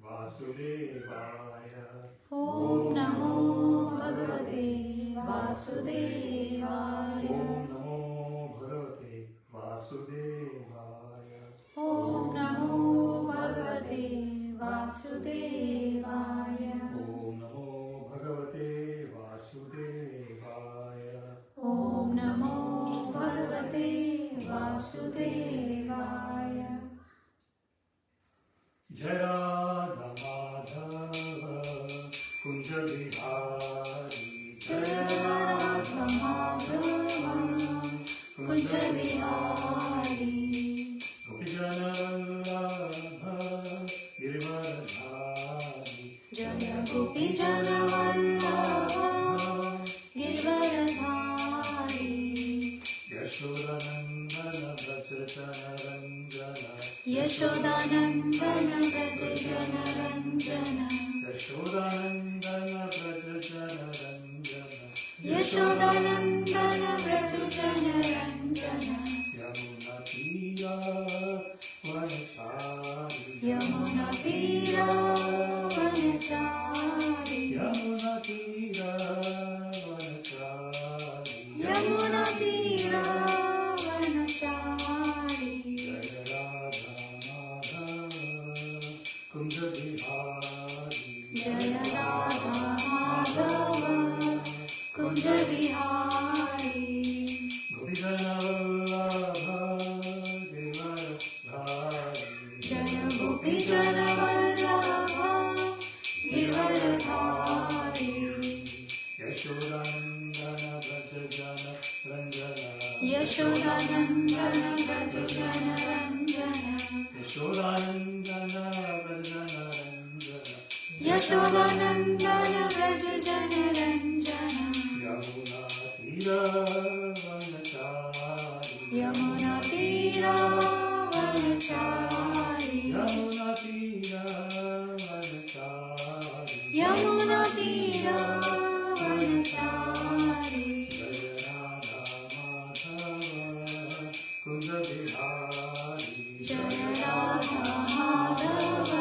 वासुदेवाय। ॐ नमो भगवते वासुदेवाय। ॐ नमो भगवते वासुदेवाय। ॐ नमो भगवते वासुदेवाय। ॐ नमो भगवते वासुदेवाय। ॐ नमो भगवते वासुदेवाय। जय राधा माधव कुंज विहारी। जय राधा माधव कुंज विहारी। गोपीजन वल्लभ गिरिवरधारी। जय गोपीजन वल्लभ गिरिवरधारी। यशोदानंदन व्रज जनरंजन। यशोदानंदन व्रज जनरंजन। यशोदानंदन व्रज जनरंजन। यशोदानंदन व्रज जनरंजन। यमुना तीरा वनचारी। यमुना तीरा वनचारी। यमुना तीरा वनचारी। यमुना तीरा वनचारी। जय राधा माधव कुंज विहारी। जय राधा माधव कुंज विहारी। गोपीजन वल्लभ गिरिवरधारी। जय गोपीजन वल्लभ गिरिवरधारी। यशोदानंदन व्रज जनरंजन। यशोदानंदन व्रज जनरंजन। यशोदानंदन व्रज जनरंजन। यशोदानंदन व्रज जनरंजन। यमुना तीरा वनचारी। यमुना तीरा वनचारी। यमुना तीरा वनचारी। यमुना तीरा वनचारी। जय राधा माधव कुंज विहारी। जय राधा माधव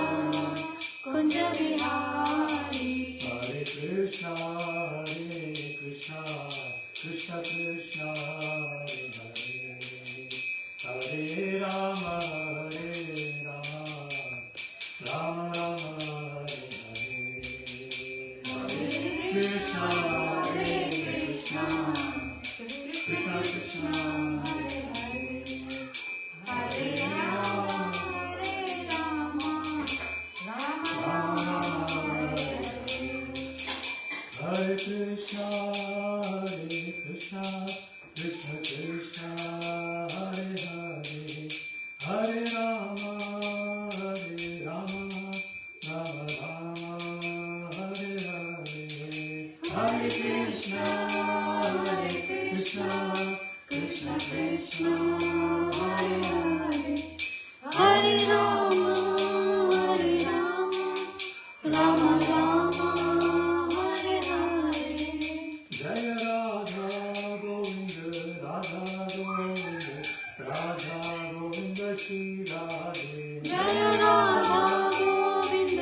कुंज विहारी। हरे कृष्णा कृष्ण कृष्ण हरे हरे। हरे राम राम राम हरे हरे। हरे कृष्णा कृष्ण कृष्ण हरे हरे। हरे राम राम राम हरे हरे। हरे कृष्णा कृष्ण कृष्ण हरे हरे। हरे राम राम राम हरे हरे। हरे कृष्णा कृष्ण कृष्ण हरे हरे। हरे राम राम राम हरे हरे। जय राधा गोविंद राधा गोविंद राधा गोविंद श्री राधे। जय राधा गोविंद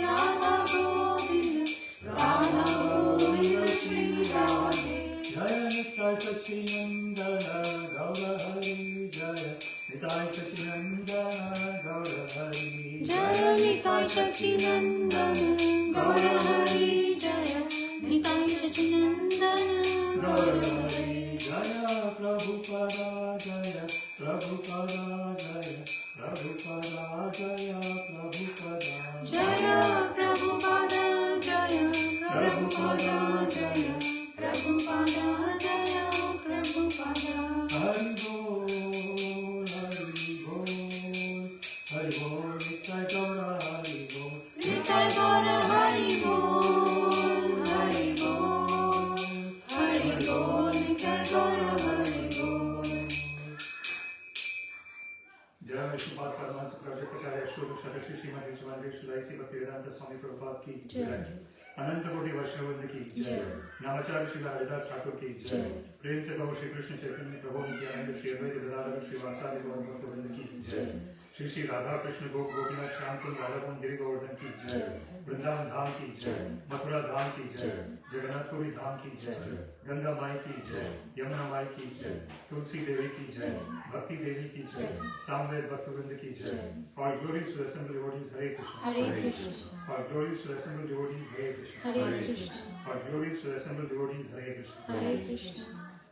राधा गोविंद राधा गोविंद श्री राधे। जय निताय सच्चिनंदन गौर हरि। जय निताय सच्चिनंदन गौर हरि। जय निताय सच्चिनंदन गौर हरि। जय निताय सच्चिनंदन गौर हरि। जय प्रभुपदा जय प्रभुपदा जय प्रभुपदा जय प्रभुपदा। जय प्रभुपाद जय प्रभुपाद जय प्रभुपाद जय प्रभुपाद। हरि बोल हरि बोल हरि बोल नित्य गौर हरि बोल। निताय गौर हरि बोल हरि बोल हरि बोल निताय गौर हरि बोल। जय विष्णुपाद परमहंस प्रवचकाचार्य श्री श्रीमती श्री भक्तिवेदांत स्वामी प्रभुपाद की जय। अनंत कोटि वैष्णववृंद की जय। नामाचार्य श्री हरिदास ठाकुर की जय। प्रेम से कहो श्री कृष्ण चैतन्य प्रभु नित्यानंद श्री अद्वैत गदाधर श्री वासादि गौर भक्तवृंद की जय। श्री श्री राधा कृष्ण गोपीनाथ श्याम कुंज राधा गिरी गोवर्धन की जय, वृंदावन धाम की जय, मथुरा धाम की जय, जगन्नाथपुरी धाम की जय, गंगा माई की जय, यमुना माई की जय, तुलसी देवी की जय, भक्ति देवी की जय, सामवेद भक्तवृंद की जय। All glories to assembled devotees, Hare Krishna. Hare Krishna. All glories to assembled devotees, Hare Krishna. Hare Krishna. All glories to assembled devotees, Hare Krishna. Hare Krishna.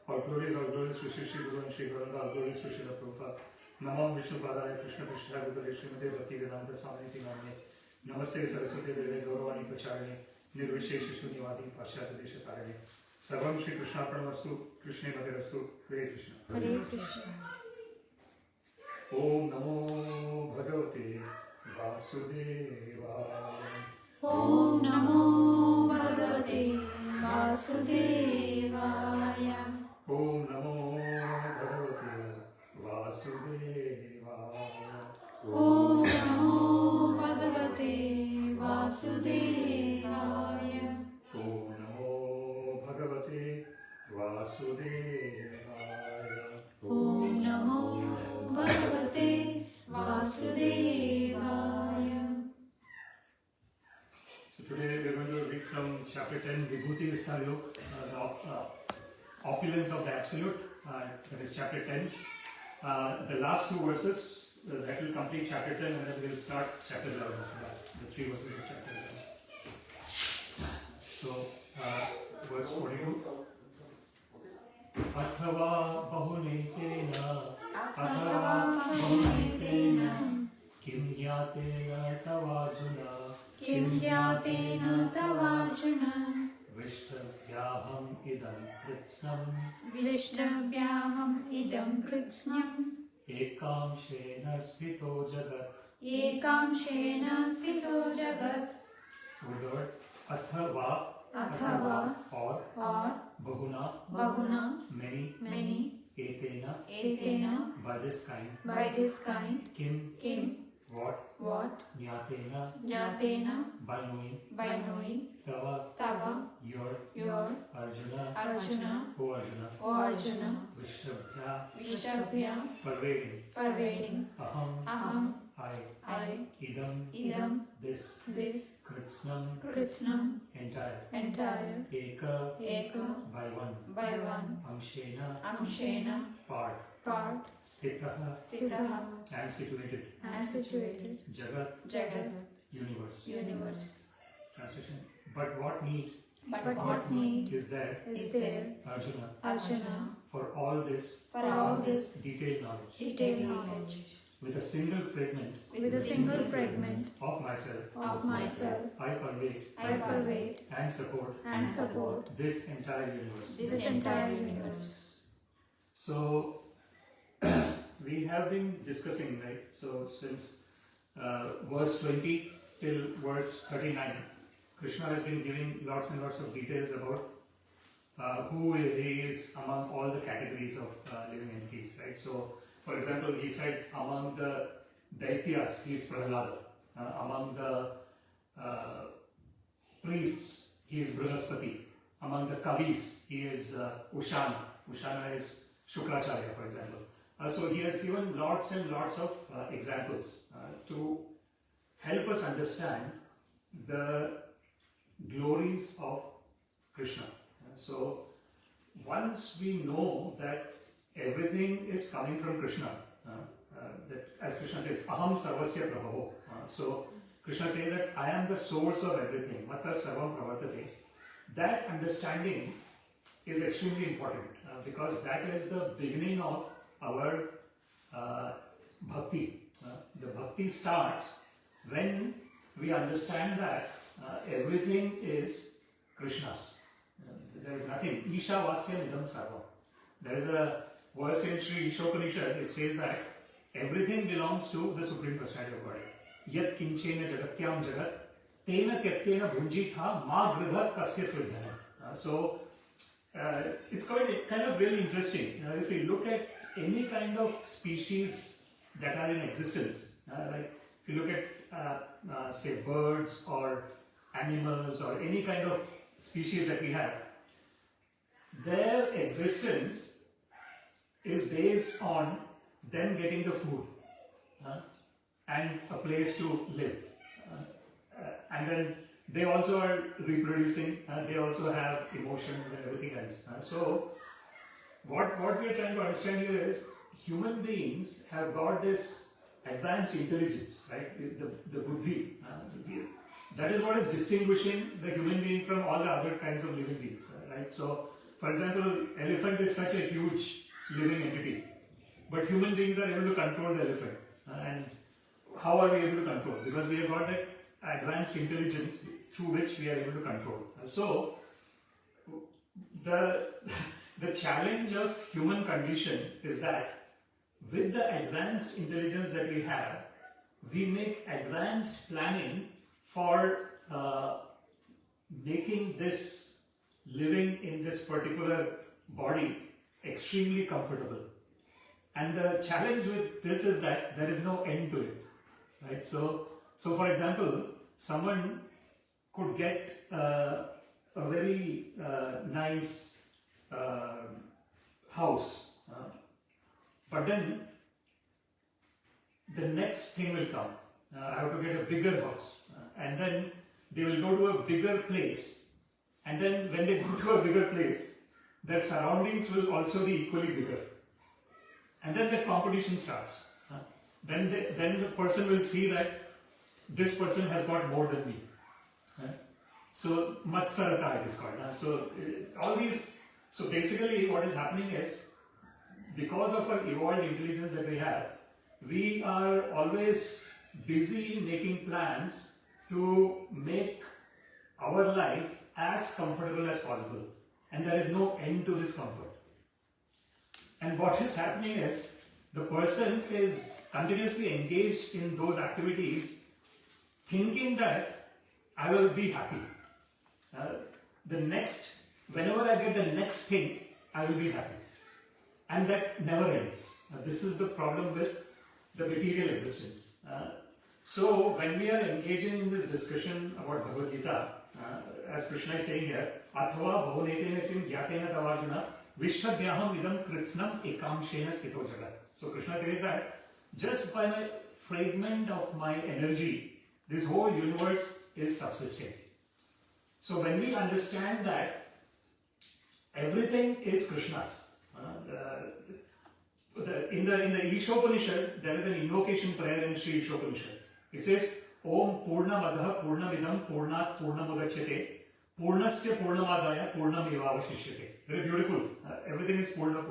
All glories to Shri Shri Guru and Shri Gauranga, all glories to Srila Prabhupada. Namo Vishnu Padaya Krishna Krishna Gopale Srimate Bhaktivedanta Swamiti Namane. Namaste Saraswati Deve Gauravani Pacharane. Nirvishesha Shunyavadi Paschata Desha Tarane. Sarvam Shri Krishna Arpanamastu. Krishne Bhagavastu. Hare Krishna. Hare Krishna. Om Namo Bhagavate Vasudevaya. Om Namo Bhagavate Vasudevaya. Om Namo Bhagavate Vasudevaya. Om Namo Bhagavate Vasudevaya. Om Namo Bhagavate Vasudevaya. Om Namo Bhagavate Vasudevaya. So today we are going to read from chapter 10, Vibhuti Vistar Yog, the opulence of the Absolute, that is chapter 10. The last two verses, that will complete chapter 10 and then we will start chapter 11 after that, the three verses of chapter 11. So, verse 42. Athava bahunetena kim jnatena tavajuna Kim Gyatena Tavarjuna Vishtavyaham idam kritsam Vishtabhyaham Idam Kritsnam ekamshena sthito jagat. Ekamshena Sthito Jagat. So the word athava, Athava or or bahuna, Bahuna many, etena, Etena by this kind, by this kind kim, Kim what, jnatena, Jnatena by knowing, tava, Tava your, Arjuna, Arjuna O Arjuna, O Arjuna Vishtabhya, Vishtabhya pervading, Aham I, idam, this, kritsnam, entire, eka, by one, amshena, part, sthitaha, and situated, jagat, universe. Translation. But what need is there, Arjuna, for all this detailed knowledge. With a single fragment of myself, I pervade and support this entire universe. So, we have been discussing, right? So, since verse 20 till verse 39, Krishna has been giving lots and lots of details about who he is among all the categories of living entities, right? So, for example, he said among the Daityas, he is Prahlada. Among the priests, he is Brihaspati. Among the Kavis, he is Ushana. Ushana is Shukracharya, for example. So he has given lots and lots of examples to help us understand the glories of Krishna. So once we know that everything is coming from Krishna, that as Krishna says, Aham Sarvasya Prabhavo. So Krishna says that I am the source of everything. Mata Sarvam Pravartate. That understanding is extremely important because that is the beginning of our bhakti. The bhakti starts when we understand that everything is Krishna's. There is nothing. Isha Vasya Nidam Sarvam. There is a verse in Sri Ishopanishad, it says that everything belongs to the Supreme Personality of Godhead. Yat kinchena jagatyam jagat tena tyaktena bhunjitha ma gridha kasya sviddhana. So it's kind of really interesting. If we look at any kind of species that are in existence, like if you look at say birds or animals or any kind of species that we have, their existence is based on them getting the food. and a place to live. And then they also are reproducing, they also have emotions and everything else. So what we are trying to understand here is human beings have got this advanced intelligence, right? The buddhi. That is what is distinguishing the human being from all the other kinds of living beings, right? So, for example, elephant is such a huge living entity, but human beings are able to control the elephant. And how are we able to control? Because we have got that advanced intelligence through which we are able to control. So, the challenge of human condition is that with the advanced intelligence that we have, we make advanced planning for making this living in this particular body extremely comfortable. And the challenge with this is that there is no end to it, right? So for example, someone could get a very nice house, but then the next thing will come. I have to get a bigger house, and then they will go to a bigger place, and then when they go to a bigger place, their surroundings will also be equally bigger, and then the competition starts. Then the person will see that this person has got more than me. So matsarata it is called. All these. So basically, what is happening is, because of our evolved intelligence that we have, we are always busy making plans to make our life as comfortable as possible, and there is no end to this comfort. And what is happening is, the person is continuously engaged in those activities, thinking that I will be happy. Whenever I get the next thing, I will be happy. And that never ends. This is the problem with the material existence. So when we are engaging in this discussion about Bhagavad-Gita, as Krishna is saying here, Athava bhavunetena kim gyatena tavarjuna vishwadyaham idam kritsnam ekamshena sthito jagat. So Krishna says that just by my fragment of my energy, this whole universe is subsisting. So when we understand that everything is Krishna's, in the Ishopanishad, there is an invocation prayer in Sri Ishopanishad. It says, Om Purnamadaha Purnamidam Purnat Purnamudachyate Purnasya Purnamadaya Purnamevavashishyate. Very beautiful. Everything is Purna.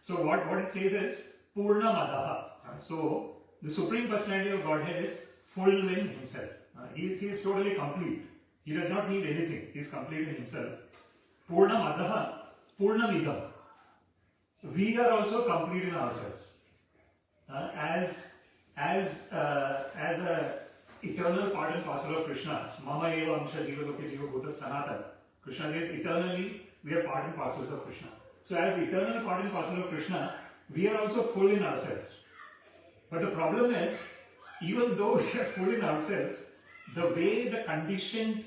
So what it says is Purnamadaha. So the Supreme Personality of Godhead is full in himself. He is totally complete. He does not need anything. He is complete in himself. Purnamadaha Purnamidam. We are also complete in ourselves. As a eternal part and parcel of Krishna, Mama eva amsha jiva loke jiva bhuta sanatan. Krishna says eternally we are part and parcels of Krishna. So as eternal part and parcel of Krishna, we are also full in ourselves. But the problem is, even though we are full in ourselves, the way the conditioned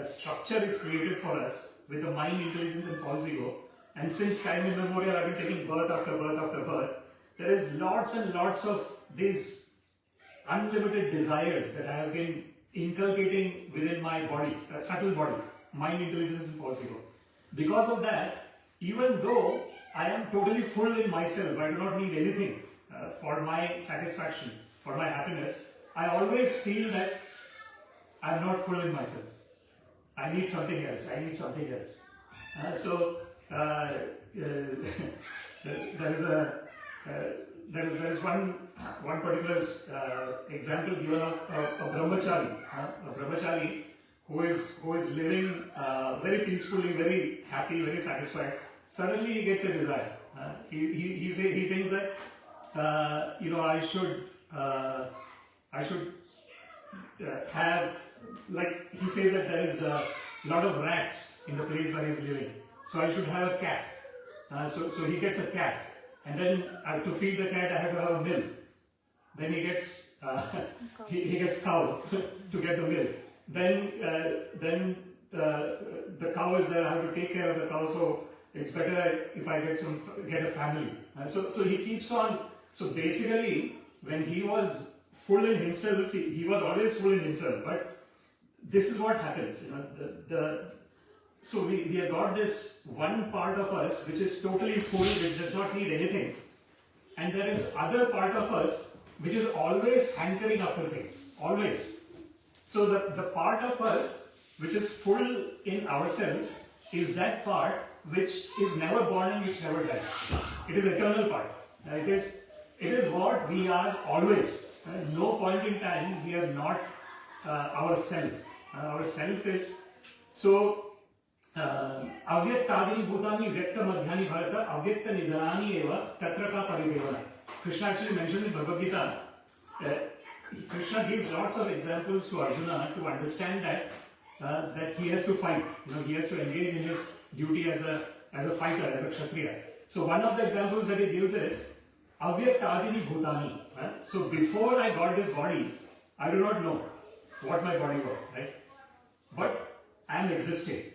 structure is created for us with the mind, intelligence and false ego, and since time immemorial I've been taking birth after birth after birth, there is lots and lots of these unlimited desires that I have been inculcating within my body, subtle body, mind, intelligence and false ego. Because of that, even though I am totally full in myself, I do not need anything for my satisfaction, for my happiness, I always feel that I am not full in myself. I need something else. There is one particular example given of a brahmachari who is living very peacefully, very happy, very satisfied. Suddenly he gets a desire. He thinks that I should have, like he says that there is a lot of rats in the place where he is living. So I should have a cat. So he gets a cat. And then to feed the cat, I have to have a milk. Then he gets he gets cow to get the milk. Then the cow is there. I have to take care of the cow. So it's better if I get a family. So he keeps on. So basically, when he was full in himself. He was always full in himself. But this is what happens. So we have got this one part of us which is totally full, which does not need anything. And there is other part of us which is always hankering after things. Always. So the part of us which is full in ourselves is that part which is never born and which never dies. It is eternal part. It is what we are always. No point in time we are not ourself. Our self is so. Avyaktadini bhutani vyakta madhyani bharata avyakta nidhanani eva tatra ka paridevana. Krishna actually mentioned in Bhagavad-Gita. Krishna gives lots of examples to Arjuna to understand that he has to fight. He has to engage in his duty as a fighter, as a kshatriya. So one of the examples that he gives is Avyaktadini bhutani. So before I got this body, I do not know what my body was, right? But I am existing.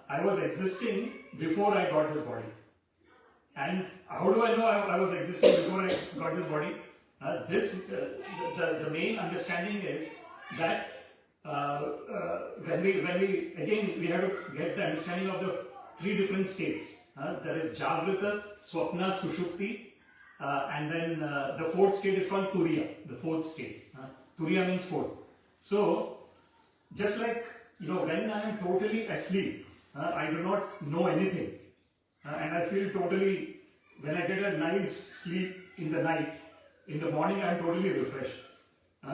I was existing before I got this body. And how do I know I was existing before I got this body? The main understanding is that when we have to get the understanding of the three different states. There is Jagrata, Swapna, Sushupti, and then the fourth state is called Turiya, the fourth state. Turiya means fourth. So, just like, when I am totally asleep, I do not know anything. And I feel totally, when I get a nice sleep in the night, in the morning I am totally refreshed.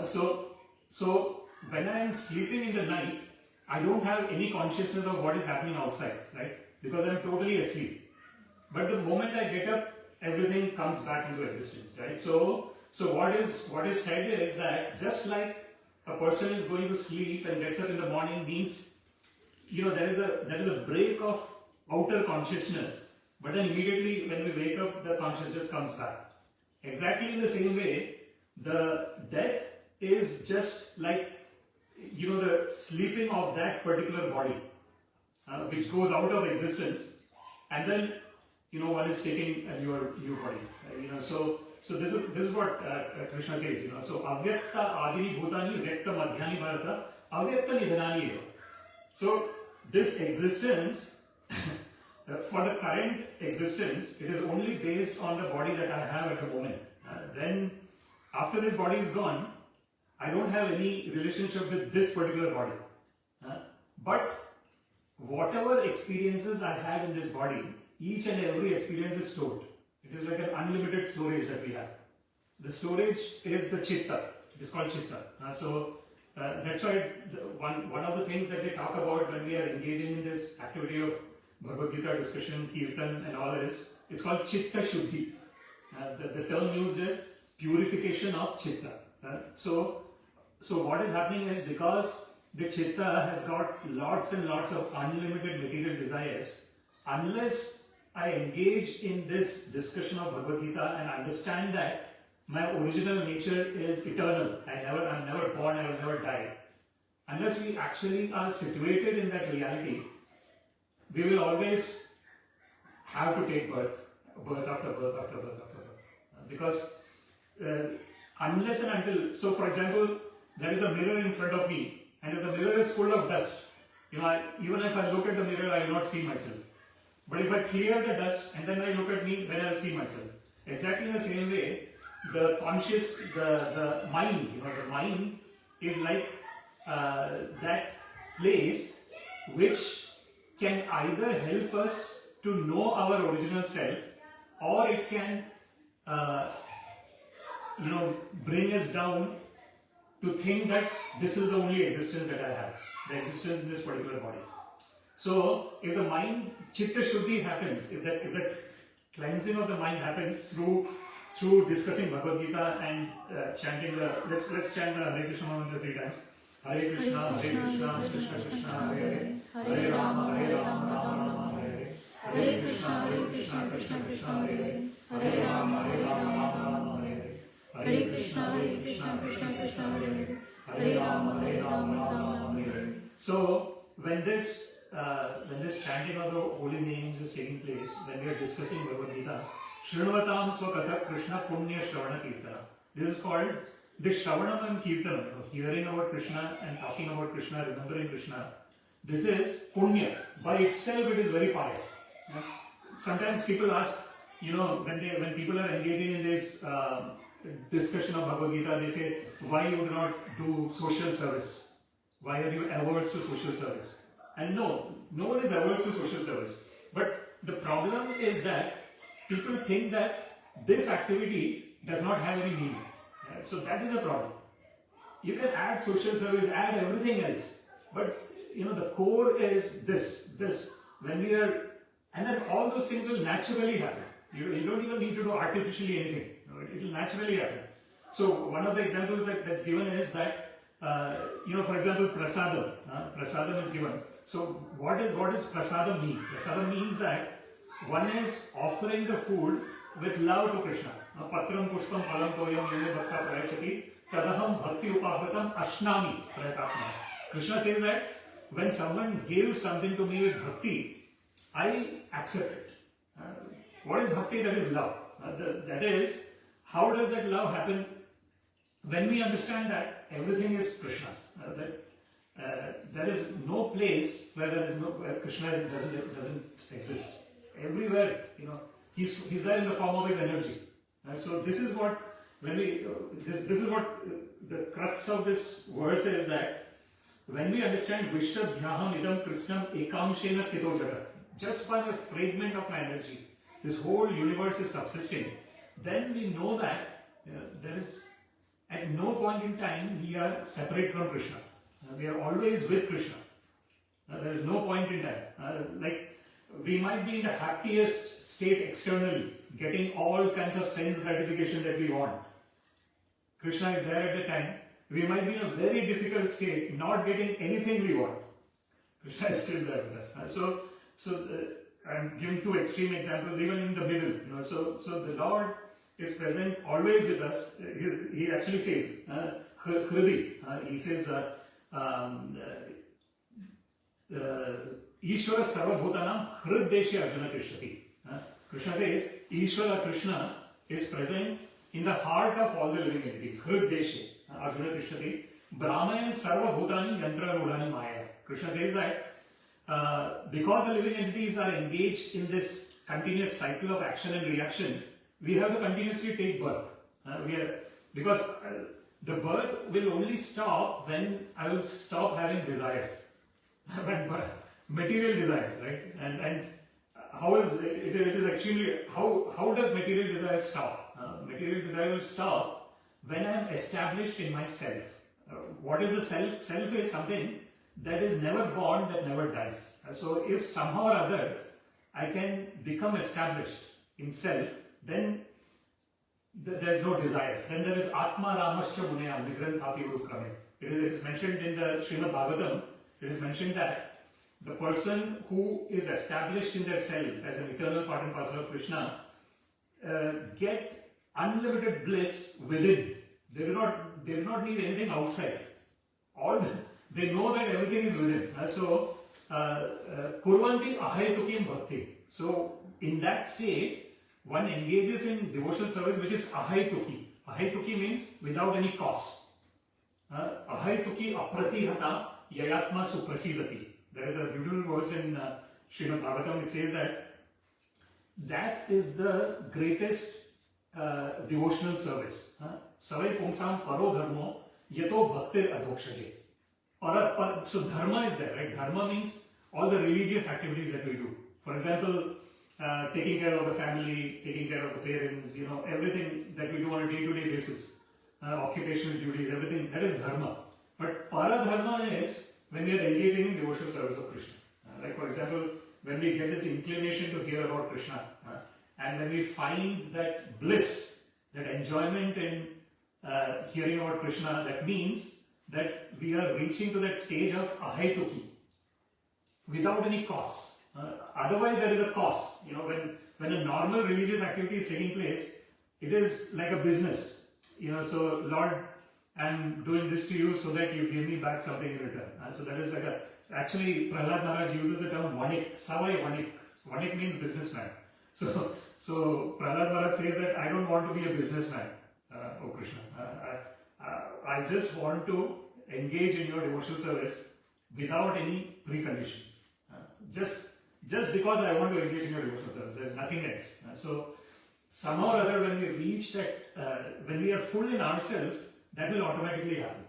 So when I am sleeping in the night, I don't have any consciousness of what is happening outside, right? Because I am totally asleep. But the moment I get up, everything comes back into existence, right? So what is said is that just like a person is going to sleep and gets up in the morning means, there is a break of outer consciousness, but then immediately when we wake up, the consciousness comes back. Exactly in the same way, the death is just like, the sleeping of that particular body, which goes out of existence, and then, one is taking a new body. So this is what Krishna says. So avyakta adini bhutani vyakta madhyani bharata avyakta nidhanani eva. So this existence, for the current existence, it is only based on the body that I have at the moment. Then, after this body is gone, I don't have any relationship with this particular body. But whatever experiences I had in this body, each and every experience is stored. It is like an unlimited storage that we have. The storage is the chitta. It is called chitta. That's why one of the things that they talk about when we are engaging in this activity of Bhagavad-Gita discussion, Kirtan and all is, it's called Chitta Shuddhi. The term used is purification of Chitta. So what is happening is because the Chitta has got lots and lots of unlimited material desires, unless I engage in this discussion of Bhagavad-Gita and understand that my original nature is eternal, I'm never born, I will never die. Unless we actually are situated in that reality, we will always have to take birth after birth after birth after birth. Because unless and until, so for example, there is a mirror in front of me, and if the mirror is full of dust, even if I look at the mirror, I will not see myself. But if I clear the dust and then I look at me, then I will see myself. Exactly in the same way, the mind, the mind is like that place which can either help us to know our original self, or it can, bring us down to think that this is the only existence that I have, the existence in this particular body. So, if the mind, Chitta Shuddhi happens, if that cleansing of the mind happens through discussing Bhagavad-Gita and chanting let's chant the Hare Krishna mantra 3 times. Hare Krishna, Krishna Krishna, Hare Hare, Hare Rama, Rama Hare Hare, Hare Krishna, Krishna Krishna, Hare Hare, Hare Rama, Rama Hare Hare, Hare Krishna, Krishna Krishna, Hare Hare Rama, Rama Hare. So when this chanting of the holy names is taking place, when we are discussing Bhagavad-Gita, Shrunvatam Swakatha Krishna Punya Shravana Kirtana. This is called this Shravanam and Kirtanam, hearing about Krishna and talking about Krishna, remembering Krishna, this is punya. By itself, it is very pious. Sometimes people ask, when people are engaging in this discussion of Bhagavad-Gita, they say, why you do not do social service? Why are you averse to social service? And no one is averse to social service. But the problem is that people think that this activity does not have any meaning. So that is a problem. You can add social service, add everything else. But the core is this. When we are, and then all those things will naturally happen. You don't even need to do artificially anything. It will naturally happen. So one of the examples that's given is that, for example, prasadam. Prasadam is given. So what does prasadam mean? Prasadam means that one is offering the food with love to Krishna. Patram pushpam phalam toyam yene bhakta prayachati tadaham bhakti upahratam ashnami prayatatma. Krishna says that when someone gives something to me with bhakti, I accept it. What is bhakti? That is love. That is, how does that love happen? When we understand that everything is Krishna's, there is no place where Krishna doesn't exist. Everywhere, he's there in the form of his energy. So this is what this is what the crux of this verse is, that when we understand Vishtabhyaham idam krishnam ekamshena sthito jagat, just by a fragment of my energy, this whole universe is subsisting, then we know that there is, at no point in time we are separate from Krishna. We are always with Krishna. There is no point in time. We might be in the happiest state externally, getting all kinds of sense gratification that we want. Krishna is there at the time. We might be in a very difficult state, not getting anything we want. Krishna is still there with us. So I'm giving two extreme examples, even in the middle. So the Lord is present always with us. He actually says, Hridi. He says, Ishvara Sarvabhutanam Hriddeshe Arjuna Krishnati. Krishna says, Ishvara Krishna is present in the heart of all the living entities. Hriddeshe Arjuna Krishnati. Brahmayan Sarvabhutani Yantra Rudhani Maya. Krishna says that because the living entities are engaged in this continuous cycle of action and reaction, we have to continuously take birth. Because the birth will only stop when I will stop having desires. Material desires, right? And how is it is extremely, how does material desire stop? Material desire will stop when I am established in myself. What is the self? Self is something that is never born, that never dies. So if somehow or other I can become established in self, then there is no desires. Then there is Atma Ramascha Munayam Nigranthapi Urukrame. It is mentioned in the Srimad Bhagavatam. It is mentioned that the person who is established in their self as an eternal part and parcel of Krishna get unlimited bliss within. They do not need anything outside. They know that everything is within. So kurvanti ahaitukim bhakti. So in that state, one engages in devotional service which is ahaituki. Ahaituki means without any cost. Ahaituki apratihata yayatma suprasidati. There is a beautiful verse in Srimad Bhagavatam. It says that is the greatest devotional service. Savai pumsam paro dharmo yato bhaktir adhokshaje. So dharma is there, right? Dharma means all the religious activities that we do. For example, taking care of the family, taking care of the parents, everything that we do on a day-to-day basis. Occupational duties, everything, that is dharma. But paradharma is when we are engaging in devotional service of Krishna. Like for example, when we get this inclination to hear about Krishna, and when we find that bliss, that enjoyment in hearing about Krishna, that means that we are reaching to that stage of ahaituki, without any cost. Otherwise there is a cost. When a normal religious activity is taking place, it is like a business. So Lord, I'm doing this to you so that you give me back something in return. So that is like actually Prahlad Maharaj uses the term vanik, savai vanik. Vanik means businessman. So Prahlad Maharaj says that I don't want to be a businessman, oh Krishna. I just want to engage in your devotional service without any preconditions. Just because I want to engage in your devotional service, there's nothing else. So somehow or other, when we reach that, when we are full in ourselves, that will automatically happen.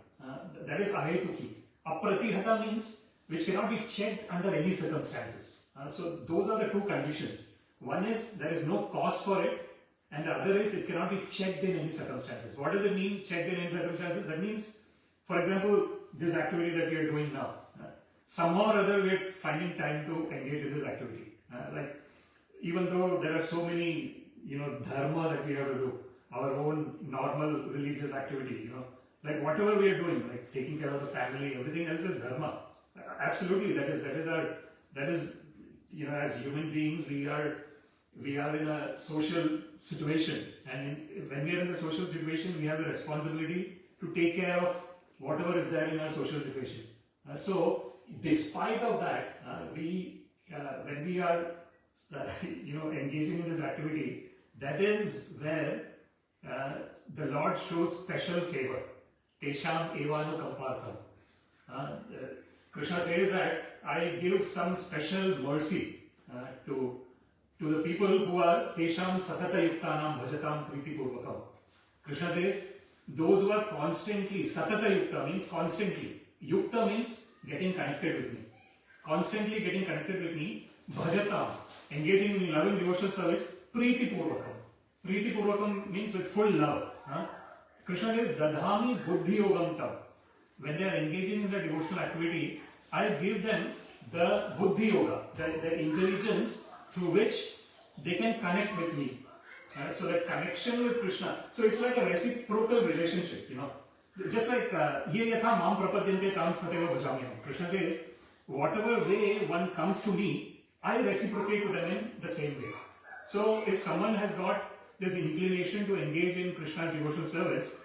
That is ahetuki. Apratihata means which cannot be checked under any circumstances. So those are the two conditions. One is there is no cause for it, and the other is it cannot be checked in any circumstances. What does it mean, checked in any circumstances? That means, for example, this activity that we are doing now. Somehow or other we are finding time to engage in this activity. Like, even though there are so many, dharma that we have to do, our own normal religious activity, like whatever we are doing, like taking care of the family, everything else is dharma. Absolutely, that is as human beings, we are in a social situation, and when we are in the social situation, we have the responsibility to take care of whatever is there in our social situation. So, despite of that, when we are engaging in this activity, that is where the Lord shows special favor. Tesham evanu kampartham. Krishna says that I give some special mercy to the people who are Tesham satata yuktanam bhajatam priti purvakam. Krishna says those who are constantly, satata yukta means constantly, yukta means getting connected with me, constantly getting connected with me, bhajatam, engaging in loving devotional service, priti purvakam. Priti purvakam means with full love. Krishna says dadhami buddhi yogam tam. When they are engaging in the devotional activity, I give them the buddhi yoga, the intelligence through which they can connect with me. So that connection with Krishna. So it's like a reciprocal relationship, Just like ye yatha mam prapadyante tam stateva bhajamyaham. Krishna says, whatever way one comes to me, I reciprocate to them in the same way. So if someone has got this inclination to engage in Krishna's devotional service,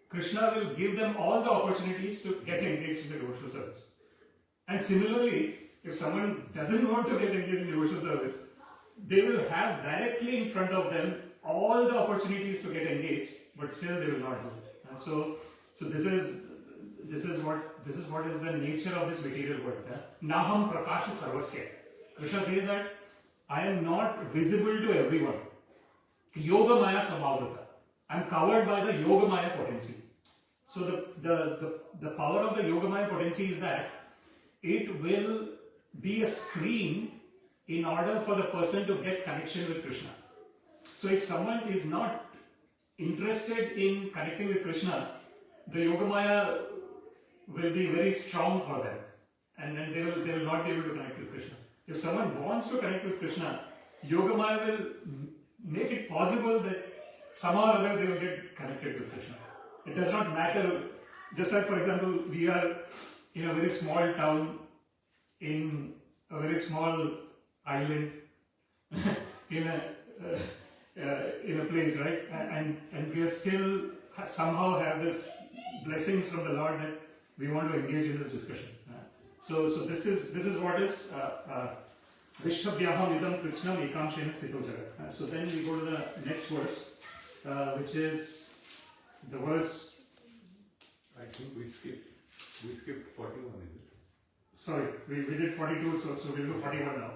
Krishna will give them all the opportunities to get engaged in the devotional service. And similarly, if someone doesn't want to get engaged in devotional service, they will have directly in front of them all the opportunities to get engaged, but still they will not do it. And so this is what is the nature of this material world. Naham prakasha sarvasya. Krishna says that I am not visible to everyone. Yoga maya samavruta. I am covered by the yoga maya potency. So the power of the yoga maya potency is that it will be a screen in order for the person to get connection with Krishna. So if someone is not interested in connecting with Krishna, the Yogamaya will be very strong for them, and then they will not be able to connect with Krishna. If someone wants to connect with Krishna, Yogamaya will make it possible that somehow or other they will get connected with Krishna. It does not matter. Just like, for example, we are in a very small town, in a very small island, in a place, right? And we are still somehow have this blessings from the Lord that we want to engage in this discussion. So this is what is Vishvavyaham idam krishnam ekam shena sthito jagat. So then we go to the next verse, which is the verse. I think we skipped 41, is it? Sorry, we did 42, so we'll do 41 now.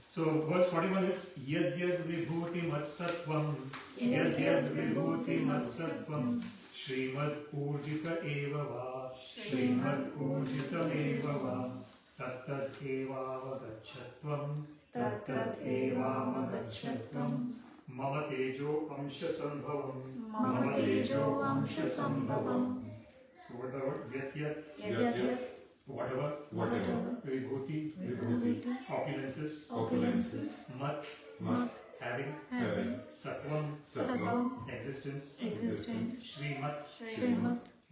So verse 41 is Yad Yad Vibhuti Matsatvam Yad Yad Vibhuti Matsatvam Srimad Urjita Eva Va Srimad Urjita Eva Va Tat Eva Vagachatvam Tat Eva Vagachatvam Mama Tejo Amsha Sambhavam Mama Tejo Amsha Sambhavam. So what the word? Yat Yat whatever, Vibhuti, opulences, Mat, having, Sattvam, existence, Srimat,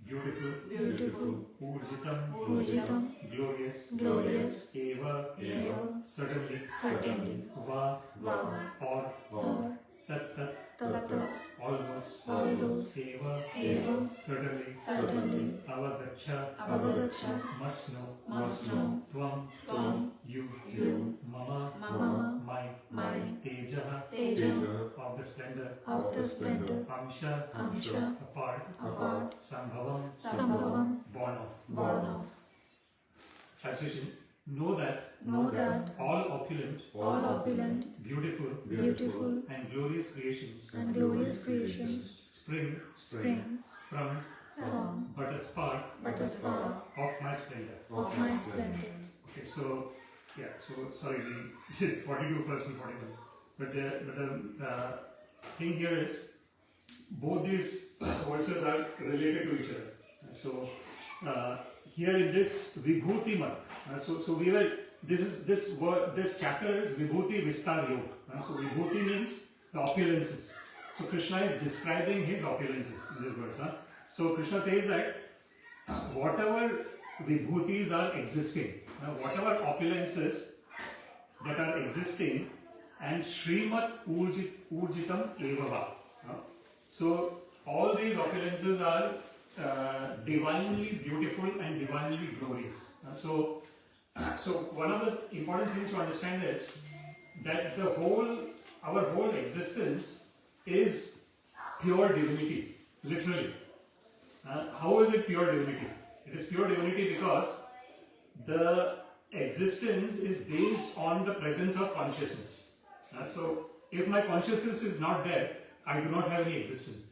beautiful, Urjitam, glorious, Eva, certainly, Va, or, Tat, Tata. almost, Almost. eva, Eva. certainly, Certainly. avagacha, Avagacha. must know, Must know. tvam, Tvam. you, You. mama, Mama. my, My. tejaha, Teja. of the splendor, Of the splendor. amsha, Amsha. apart, Apart. sambhavam, Sambhavam. born of. Born of. Translation: know that Know that all opulent, all opulent, beautiful, beautiful, and glorious creations and glorious creations spring spring from from but a spark but a spark of my splendor. of my splendor. Okay, so yeah, so sorry, we did 42 first and 41. But the thing here is both these verses are related to each other. So here in this Vibhuti Mat, so we were this chapter is Vibhuti Vistar Yog. So Vibhuti means the opulences. So Krishna is describing his opulences in this verse. So Krishna says that whatever Vibhutis are existing, whatever opulences that are existing, and Srimat Urjitam Evava. So all these opulences are divinely beautiful and divinely glorious. So one of the important things to understand is that our whole existence is pure divinity, literally. How is it pure divinity? It is pure divinity because the existence is based on the presence of consciousness. So if my consciousness is not there, I do not have any existence.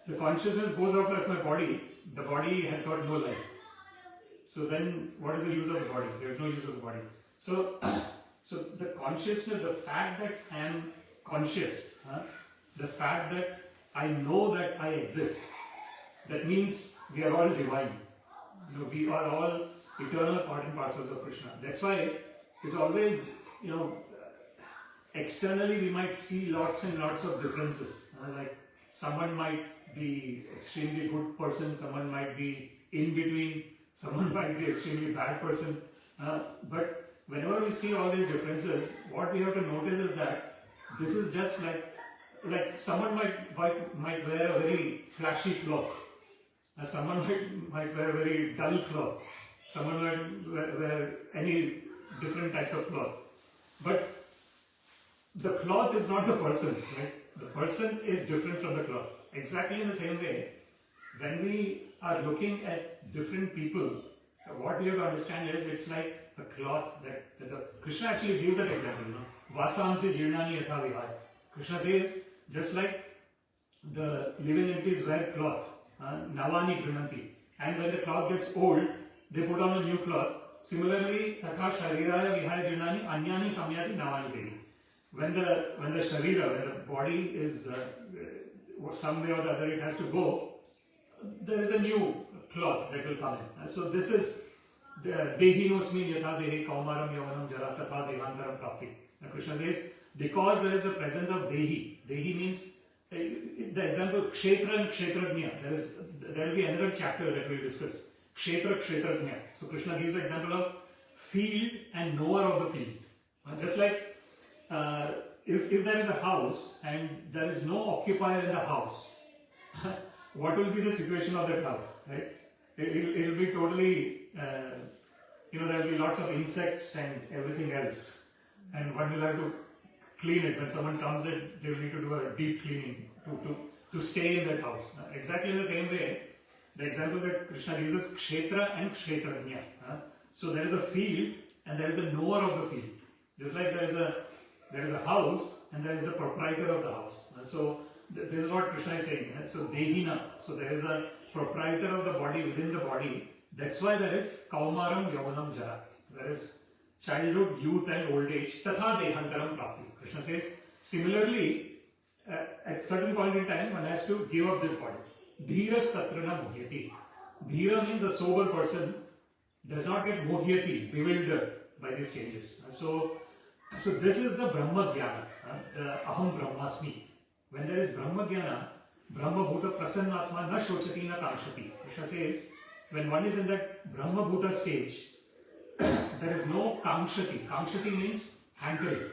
The consciousness goes out of my body, the body has got no life. So then what is the use of the body? There is no use of the body. So the consciousness, the fact that I am conscious, the fact that I know that I exist, that means we are all divine. We are all eternal part and parcels of Krishna. That's why it's always, externally we might see lots and lots of differences. Like someone might be extremely good person, someone might be in between, someone might be extremely bad person. But whenever we see all these differences, what we have to notice is that this is just like someone might wear a very flashy cloth. Someone might wear a very dull cloth. Someone might wear any different types of cloth. But the cloth is not the person, right? The person is different from the cloth. Exactly in the same way, when we are looking at different people, what we have to understand is it's like a cloth that Krishna actually gives that example. Vasamsi jirnani yatha vihaya. Krishna says, just like the living entities wear cloth, navani grinanti, and when the cloth gets old, they put on a new cloth. Similarly, tatha shariraya vihaya jirnani anyani samyati navani dehi. When the sharira, when the body is some way or the other it has to go, there is a new cloth that will come in. So this is the dehinosmi yatha dehi kaumaram yavanam jara tatha dehantaram prapti. Krishna says, because there is a presence of dehi. Dehi means the example kshetra and kshetrajna. There will be another chapter that we will discuss. Kshetra, kshetrajna. So Krishna gives the example of field and knower of the field. Just like if there is a house and there is no occupier in the house, what will be the situation of that house, right? It will be totally, there will be lots of insects and everything else, and one will have to clean it. When someone comes in, they will need to do a deep cleaning to stay in that house. Exactly in the same way, the example that Krishna gives is kshetra and kshetrajna. So there is a field and there is a knower of the field. Just like there is a house and there is a proprietor of the house. So this is what Krishna is saying. So dehina. So there is a proprietor of the body within the body. That's why there is kaumaram yavanam jara. There is childhood, youth and old age. Tatha dehantaram prapti. Krishna says, similarly, at certain point in time, one has to give up this body. Dhiras tatrana mohyati. Dhira means a sober person does not get mohyati, bewildered by these changes. So this is the Brahma Jnana, the Aham Brahmasmi. When there is Brahma Jnana, Brahma Bhuta Prasannatma na shochati na kamshati. Krishna says, when one is in that Brahma Bhuta stage, there is no kamshati. Kamshati means hankering.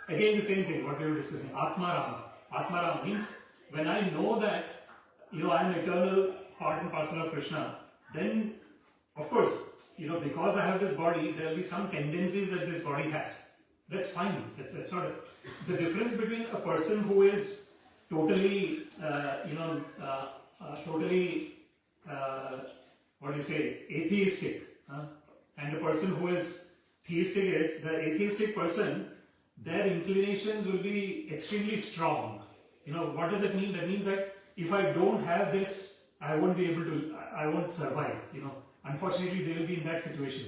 again the same thing, what we were discussing, Atmarama. Atmarama means when I know that, I am eternal part and parcel of Krishna, then of course, because I have this body, there will be some tendencies that this body has. That's fine. That's not the difference between a person who is totally, atheistic, and the person who is theistic is the atheistic person. Their inclinations will be extremely strong. What does it mean? That means that if I don't have this, I won't survive. Unfortunately, they will be in that situation.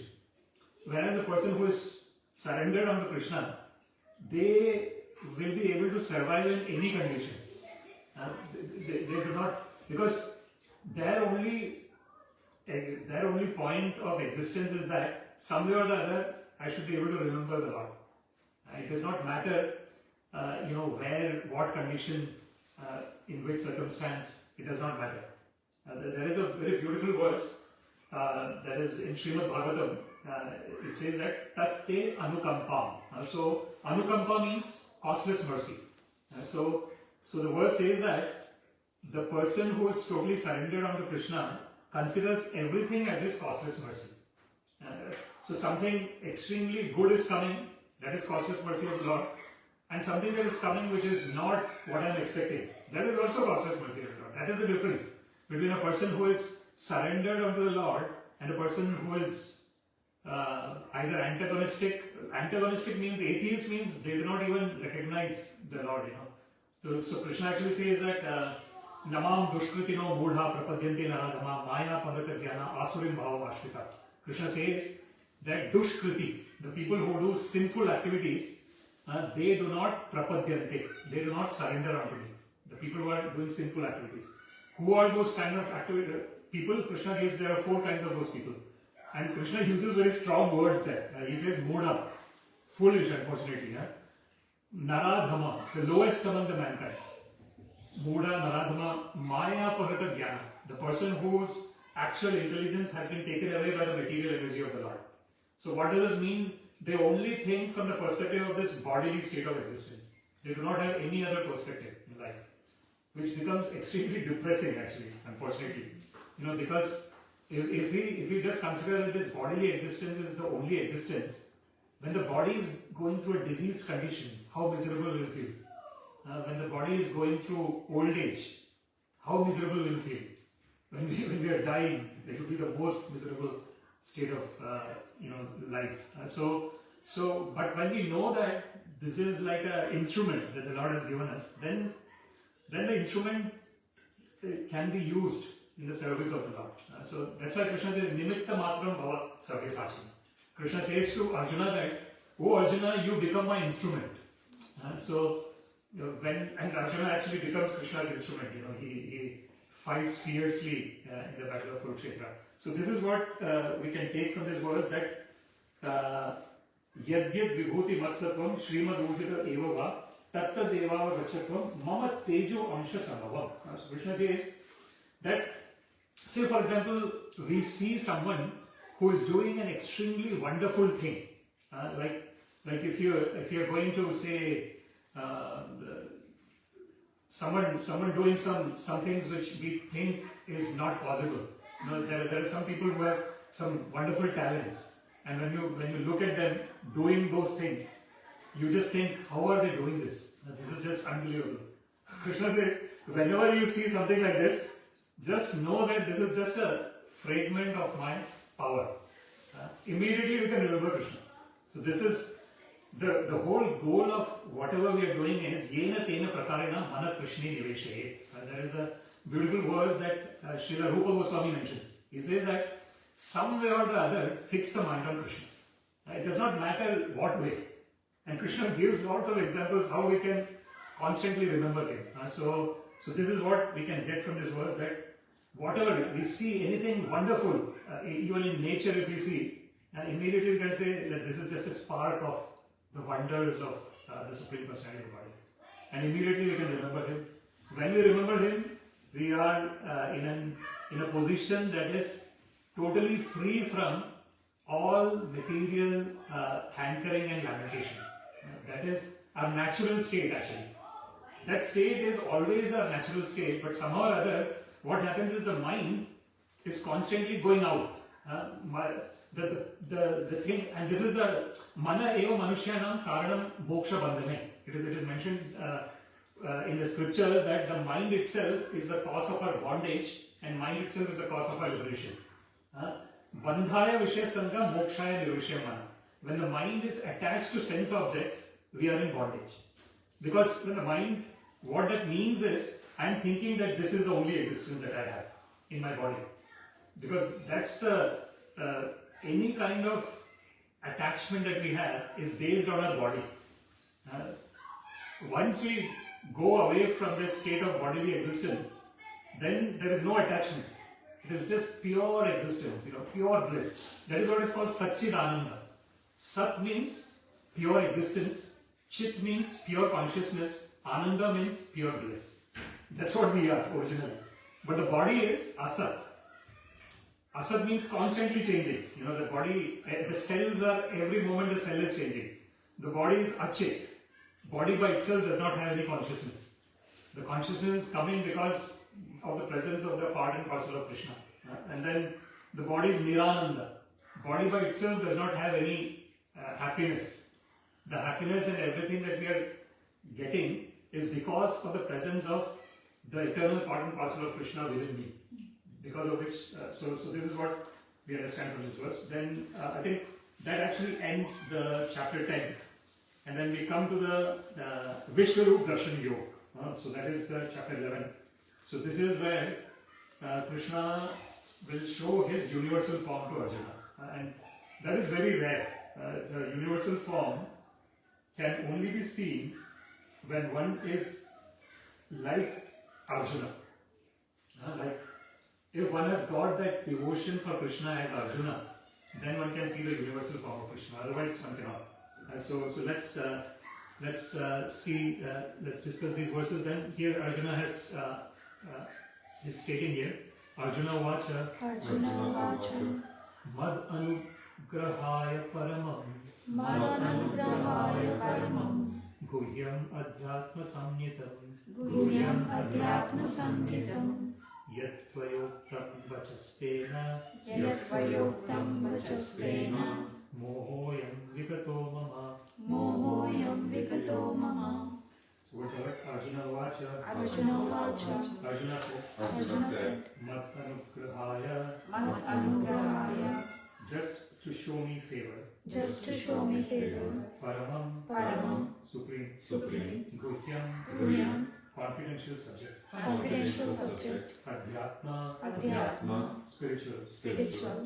Whereas the person who is surrendered unto Krishna, they will be able to survive in any condition. They do not, because their only point of existence is that somewhere or the other I should be able to remember the Lord. It does not matter, where, what condition, in which circumstance. It does not matter. There is a very beautiful verse that is in Srimad Bhagavatam. It says that Tatte Anukampa. So Anukampa means costless mercy. So the verse says that the person who is totally surrendered unto Krishna considers everything as his costless mercy. So something extremely good is coming, that is costless mercy of the Lord, and something that is coming which is not what I am expecting, that is also costless mercy of the Lord. That is the difference between a person who is surrendered unto the Lord and a person who is either antagonistic. Antagonistic means, atheist means they do not even recognize the Lord. So Krishna actually says that Namam dushkritino mudha prapadyante naradhama maya parata jnana asurim bhava ashrita. Krishna says that dushkriti, the people who do sinful activities, they do not prapadyante, they do not surrender unto me. The people who are doing sinful activities. Who are those kind of people? Krishna gives, there are 4 kinds of those people. And Krishna uses very strong words there. He says mudha, foolish, unfortunately. Naradhama, the lowest among the mankind. Mudha, Naradhama, Maya Parata Jnana, the person whose actual intelligence has been taken away by the material energy of the Lord. So what does this mean? They only think from the perspective of this bodily state of existence. They do not have any other perspective in life, which becomes extremely depressing actually, unfortunately. Because if we just consider that this bodily existence is the only existence, when the body is going through a diseased condition, how miserable will it feel? When the body is going through old age, how miserable will it feel? When we are dying, it will be the most miserable state of life. But when we know that this is like an instrument that the Lord has given us, then the instrument can be used in the service of the Lord. So that's why Krishna says, Nimitta Matram Bhava Sabyasachi. Krishna says to Arjuna that, oh Arjuna, you become my instrument. And Arjuna actually becomes Krishna's instrument, he fights fiercely in the battle of Kurukshetra. So this is what we can take from this verse, that Yadyad Vibhuti Matsatvam Srimad Ujita Evava Tatta Devava Gachatvam Mama Tejo Amsha Samabhavam. So Krishna says that, say for example, we see someone who is doing an extremely wonderful thing. Like if you're going to say someone doing some things which we think is not possible. There are some people who have some wonderful talents, and when you look at them doing those things, you just think, how are they doing this? This is just unbelievable. Krishna says, whenever you see something like this, just know that this is just a fragment of my power. Immediately you can remember Krishna. So this is the whole goal of whatever we are doing is Yena Tena Prakarena Mana Krishni Niveshaye. There is a beautiful verse that Srila Rupa Goswami mentions. He says that some way or the other, fix the mind on Krishna. It does not matter what way. And Krishna gives lots of examples how we can constantly remember him. So this is what we can get from this verse, that whatever we see, anything wonderful, even in nature if we see, immediately we can say that this is just a spark of the wonders of the Supreme Personality of Godhead. And immediately we can remember him. When we remember him, we are in a position that is totally free from all material hankering and lamentation. our natural state actually. That state is always our natural state, but somehow or other, what happens is the mind is constantly going out. The thing, and this is the mana eva manushyanam karanam moksha bandhane. It is mentioned in the scriptures that the mind itself is the cause of our bondage, and mind itself is the cause of our liberation. Bandhaya vishaya sangha mokshaya nirvishyamana. When the mind is attached to sense objects, we are in bondage. Because when the mind, what that means is, I am thinking that this is the only existence that I have in my body. Because that's the, any kind of attachment that we have is based on our body. Once we go away from this state of bodily existence, then there is no attachment. It is just pure existence, pure bliss. That is what is called Satchidananda. Sat means pure existence, Chit means pure consciousness, Ananda means pure bliss. That's what we are originally. But the body is Asat. Asat means constantly changing. The body, the cells are, every moment the cell is changing. The body is Achit. Body by itself does not have any consciousness. The consciousness is coming because of the presence of the part and parcel of Krishna. And then the body is Nirananda. Body by itself does not have any happiness. The happiness and everything that we are getting is because of the presence of the eternal part and parcel of Krishna within me. Because of which, so this is what we understand from this verse. Then I think that actually ends the chapter 10. And then we come to the Vishwarup Darshan Yoga. So that is the chapter 11. So this is where Krishna will show his universal form to Arjuna. And that is very rare. The universal form can only be seen when one is like Arjuna. Like if one has got that devotion for Krishna as Arjuna, then one can see the universal form of Krishna. Otherwise, one cannot. So let's see. Let's discuss these verses. Then here Arjuna is stating here. Arjuna vacha. Arjuna vacha. Mad anugrahaya paramam. Mad anugrahaya paramam. Guhyam adhyatma samyitam. Guhyam adhyatma samhitam. Yat tvayoktam vachastena. Yat tvayoktam vachastena. Mohoyam vigato mama. Mohoyam vigato mama. So whatever Arjuna vacha. Arjuna vacha. Arjuna said. Mat anugrahaya. Mat anugrahaya. Just to show me favor. Just to show me favor. Paramam. Paramam. Supreme. Guhyam. Guhyam. Confidential subject. Confidential subject. Adhyatma. Spiritual.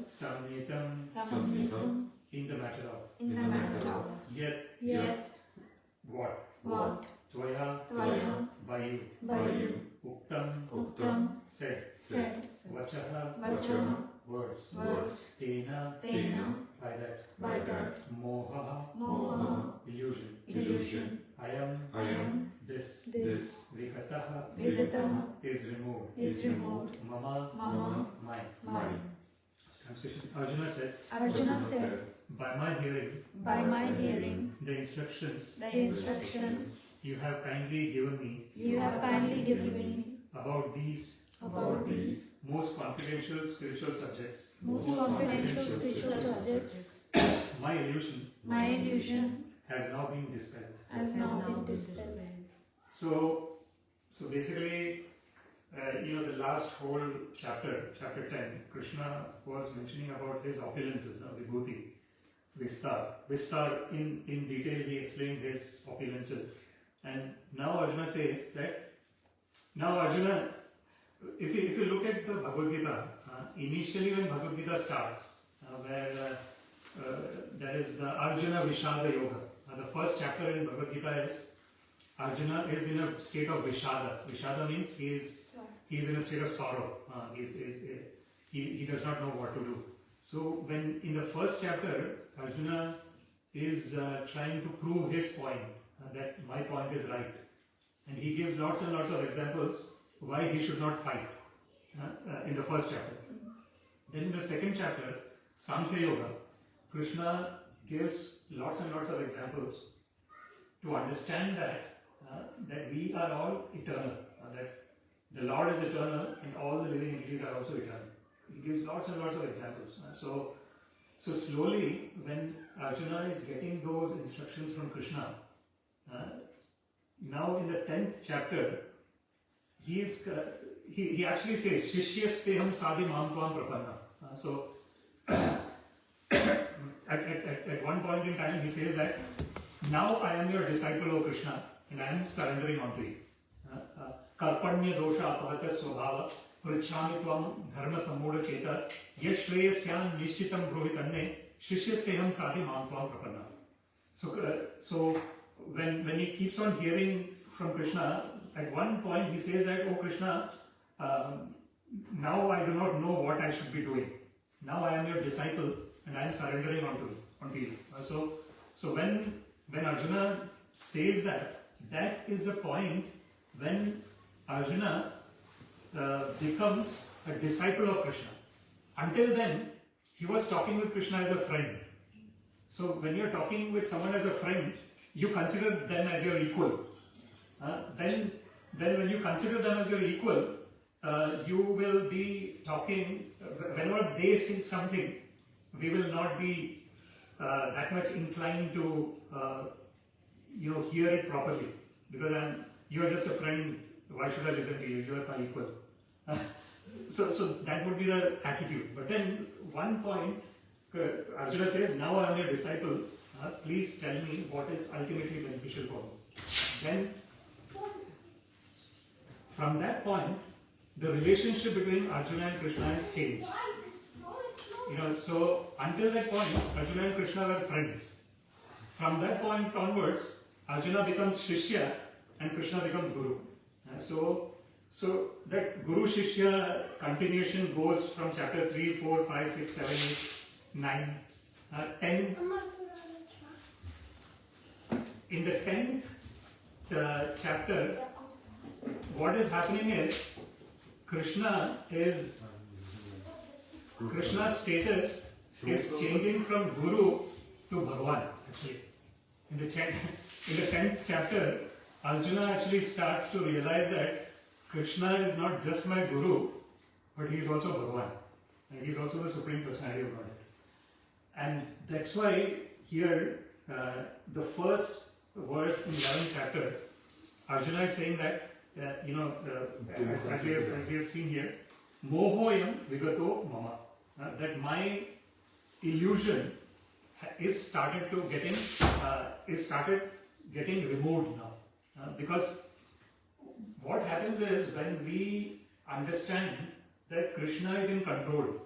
Samnitam. Samhitam. In the matter of. In the matter of. Yet. What? Tvaya. By you. Uktam. Said. Vachaha. Words. Tena. By that. Moha. Illusion. I am. This. Vigataha. Is removed. Mama. Mine. Translation. Arjuna said. By my hearing. The instructions. You have kindly given me. About these. Most confidential spiritual subjects. My illusion. Has now been dispelled. So basically, the last whole chapter 10, Krishna was mentioning about his opulences, Vibhuti, Vistar. In detail, he explained his opulences. And now Arjuna says that, if you look at the Bhagavad-Gita, initially when Bhagavad-Gita starts, where that is the Arjuna Vishada Yoga. The first chapter in Bhagavad-Gita is Arjuna is in a state of Vishada. Vishada means he is in a state of sorrow. He does not know what to do. So when in the first chapter, Arjuna is trying to prove his point, that my point is right. And he gives lots and lots of examples why he should not fight in the first chapter. Then in the second chapter, Sankhya Yoga, Krishna gives lots and lots of examples to understand that we are all eternal, that the Lord is eternal and all the living entities are also eternal. He gives lots and lots of examples. So slowly, when Arjuna is getting those instructions from Krishna, now in the 10th chapter, he actually says, Shishyasteham sadhi mam tvam prapanna. So at one point in time, he says that, now I am your disciple, O Krishna, and I am surrendering unto you. Karpanya dosha apahata svabhava pritchami tvam dharma sammoda cheta yashreyasyan nishchitam bruhitanne shishyasteham sadhi mam tvam prapanna. So when he keeps on hearing from Krishna, at one point he says that, oh Krishna, now I do not know what I should be doing. Now I am your disciple and I am surrendering unto you. So when Arjuna says that is the point when Arjuna becomes a disciple of Krishna. Until then, he was talking with Krishna as a friend. So when you are talking with someone as a friend, you consider them as your equal. Then when you consider them as your equal, you will be talking, whenever they say something, we will not be that much inclined to hear it properly. Because you are just a friend, why should I listen to you? You are my equal. So that would be the attitude. But then one point, Arjuna says, now I am your disciple, please tell me what is ultimately beneficial for me. Then, from that point, the relationship between Arjuna and Krishna has changed. So until that point, Arjuna and Krishna were friends. From that point onwards, Arjuna becomes Shishya and Krishna becomes Guru. So that Guru Shishya continuation goes from chapter 3, 4, 5, 6, 7, 8, 9, 10. In the 10th chapter, what is happening is Krishna's status is changing from Guru to Bhagavan, actually. In the 10th chapter, Arjuna actually starts to realize that Krishna is not just my Guru, but he is also Bhagavan. And he is also the Supreme Personality of Godhead. And that's why here, the first verse in 11th chapter, Arjuna is saying that, as we have seen here, Mohoyam vigato mama. That my illusion is started getting removed now. Because what happens is when we understand that Krishna is in control,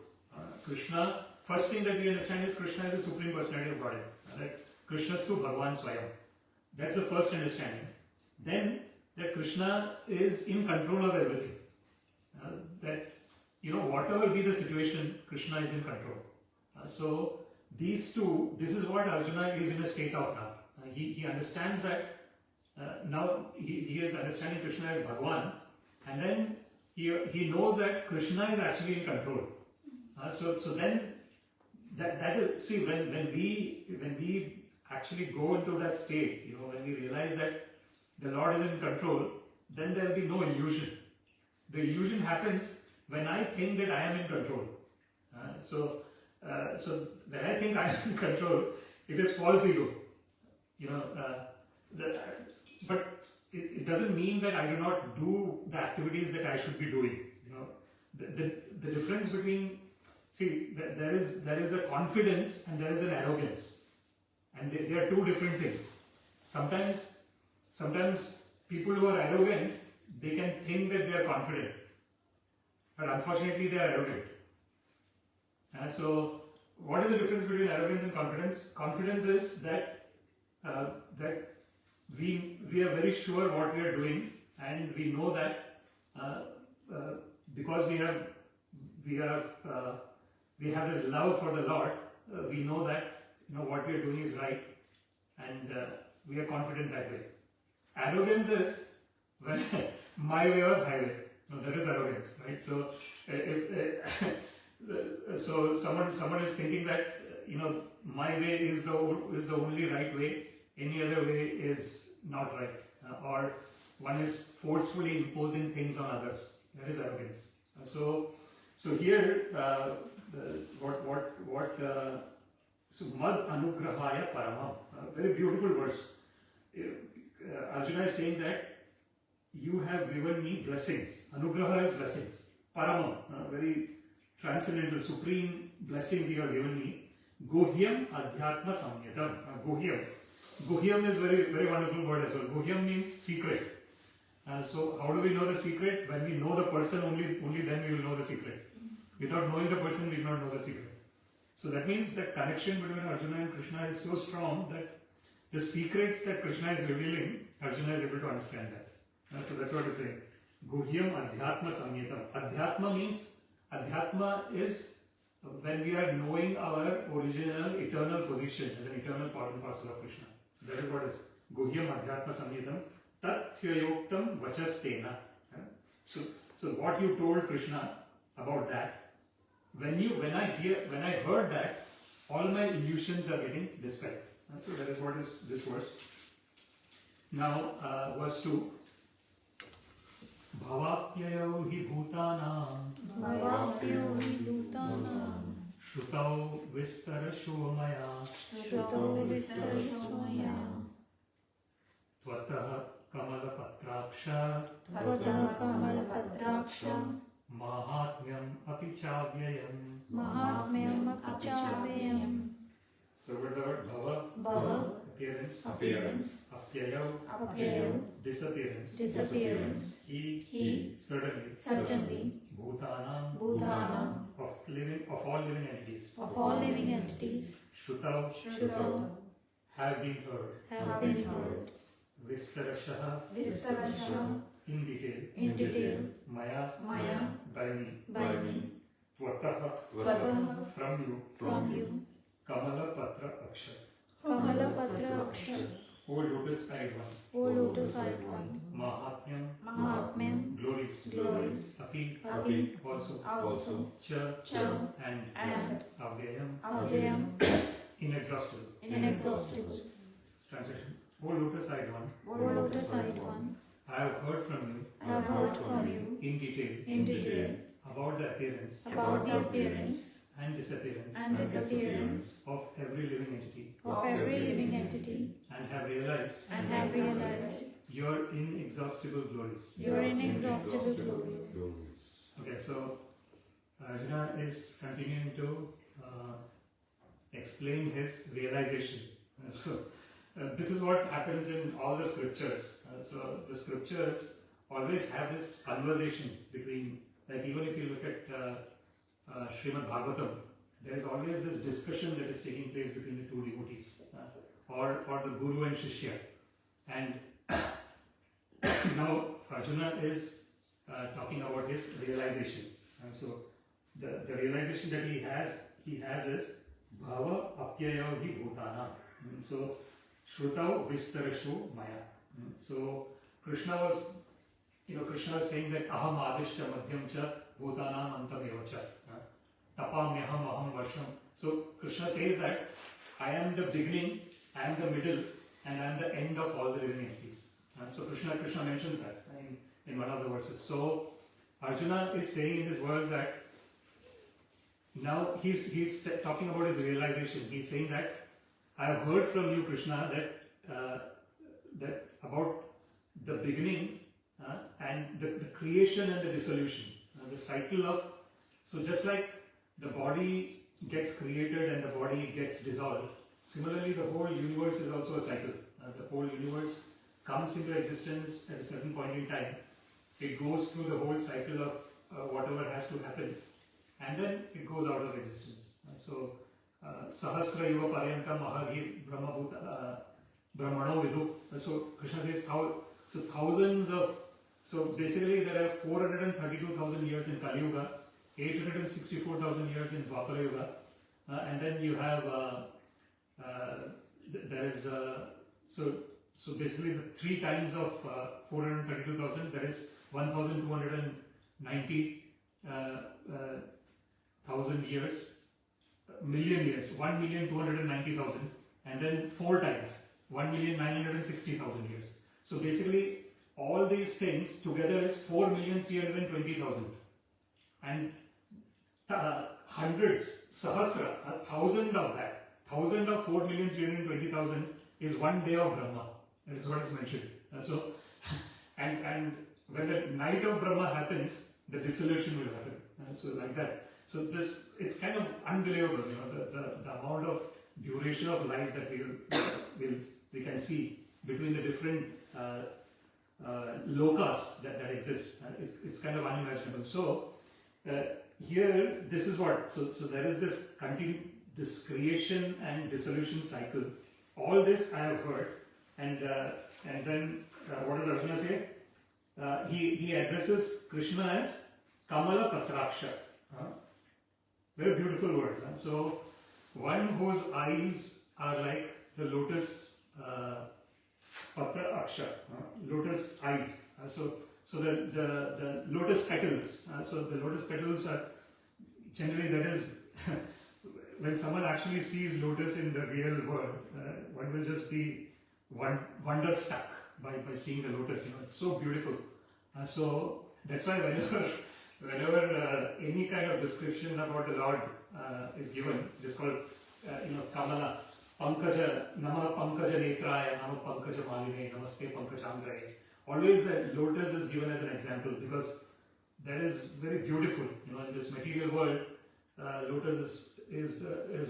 Krishna, first thing that we understand is Krishna is the Supreme Personality of Godhead. That Krishna is to Bhagavan Swayam. That's the first understanding. Then that Krishna is in control of everything. That whatever be the situation, Krishna is in control. So these two, this is what Arjuna is in a state of now. He understands that now he is understanding Krishna as Bhagavan, and then he knows that Krishna is actually in control. So then that is, see, when we actually go into that state, when we realize that the Lord is in control, then there will be no illusion. The illusion happens when I think that I am in control. So when I think I am in control, it is false ego. But it doesn't mean that I do not do the activities that I should be doing. The difference between, there is a confidence and there is an arrogance, and they are two different things. Sometimes people who are arrogant, they can think that they are confident, but unfortunately they are arrogant. So what is the difference between arrogance and confidence? Confidence is that we are very sure what we are doing, and we know that because we have this love for the Lord, we know that what we are doing is right, and we are confident that way. Arrogance is my way or highway. That is arrogance, right? So so someone is thinking that my way is the only right way, any other way is not right. Or one is forcefully imposing things on others. That is arrogance. So here, so mad anugrahaya paramam, very beautiful verse. Arjuna is saying that you have given me blessings. Anugraha is blessings. Paramam, very transcendental, supreme blessings you have given me. Gohyam adhyatma samyatam. Gohyam. Gohyam is very wonderful word as well. Gohyam means secret. So how do we know the secret? When we know the person, only then we will know the secret. Without knowing the person, we will not know the secret. So that means the connection between Arjuna and Krishna is so strong that the secrets that Krishna is revealing, Arjuna is able to understand that. So that's what it's saying. Guhyam adhyatma samyatam. Adhyatma means, adhyatma is when we are knowing our original eternal position as an eternal part and parcel of Krishna. So that is what is Guhyam adhyatma samyatam. Tathyayoktam vachastena. So what you told Krishna about that, when I heard that, all my illusions are getting dispelled. So that is what is this verse. Now verse 2. Bhavapyayo hi bhutanam Bhavapyo Bhutanam Shrutau vistarasho maya Shruto Vistarasomaya Tvataha kamalapatraksha Tvataha Kamalapatraksha Mahatmyam api chavyayam. Mahatmyam Apichavayam So what the word bhava? Bhava Appearance. Appearance Apyayo. Apyayo Disappearance. Disappearance He. Certainly. Certainly Bhutanam. Bhutanam Of all living entities. of all living entities Shrutau. Shruto Have been heard. have been heard Vistarashaha. Vistarasha In detail. in detail Maya. Maya By me. by me Tvataha. Tvataha From you. from you Kamala patra akshar. Kamalapatra Akshar O lotus eyed one. O lotus eyed one Mahatmyam. Mahatmyam Glories. Glories Api. Api Also. Cha. And. Avyayam. Avyayam Inexhaustible. Inexhaustible Translation. O lotus eyed one. O lotus eyed one I have heard from you. I have heard from you In detail. About the appearance. about the appearance And disappearance. and disappearance Of every living entity. of every living entity And have realized. Your inexhaustible glories. your inexhaustible glories. Okay, so Arjuna is continuing to explain his realization. This is what happens in all the scriptures. So the scriptures always have this conversation between, like even if you look at Srimad Bhagavatam, there is always this discussion that is taking place between the two devotees, or the Guru and Shishya. And now Arjuna is talking about his realization. And so the realization that he has is Bhava Apyayo hi Bhutana. So Shrutau Vistarashu Maya. So Krishna was saying that Aham Adishcha Madhyam Cha Bhutanam Antam Cha. Tapamyaham Aham Varsham. So Krishna says that I am the beginning, I am the middle, and I am the end of all the living entities. So Krishna mentions that in one of the verses. So Arjuna is saying in this verse that now he's talking about his realization. He's saying that I have heard from you, Krishna, that about the beginning and the creation and the dissolution, the cycle of. So just like the body gets created and the body gets dissolved, similarly the whole universe is also a cycle. The whole universe comes into existence at a certain point in time. It goes through the whole cycle of whatever has to happen, and then it goes out of existence. So Sahasra Yuva Paryantam Mahagi Brahmano Vidu. So Krishna says thousands of. So basically there are 432,000 years in Kali Yuga, 864,000 years in Dwapara Yuga, and then you have there is so basically the 3 times of 432,000, that is 1,290,000 years, million years, 1,290,000, and then 4 times 1,960,000 years. So basically, all these things together is 4,320,000. And hundreds, sahasra, 1,000 of that, 1,000 of 4,320,000 is one day of Brahma. That is what is mentioned. And so, and when the night of Brahma happens, the dissolution will happen. And so like that. So this, it's kind of unbelievable, the amount of duration of life that we can see between the different lokas that exist. It's kind of unimaginable. So here, this is what. So there is this this creation and dissolution cycle. All this I have heard, and then what does Arjuna say? He addresses Krishna as Kamala Patraksha. Very beautiful word. So one whose eyes are like the lotus Patra Aksha, lotus eye. So the lotus petals. So the lotus petals are generally, that is when someone actually sees lotus in the real world, one will just be wonderstruck by seeing the lotus. It's so beautiful. So that's why whenever any kind of description about the Lord is given, it is called Kamala. Pankaja, Nama Pankaja Netraya, Nama Pankaja Maline, Namaste Pankajamgraye. Always the lotus is given as an example because that is very beautiful. In this material world, lotus is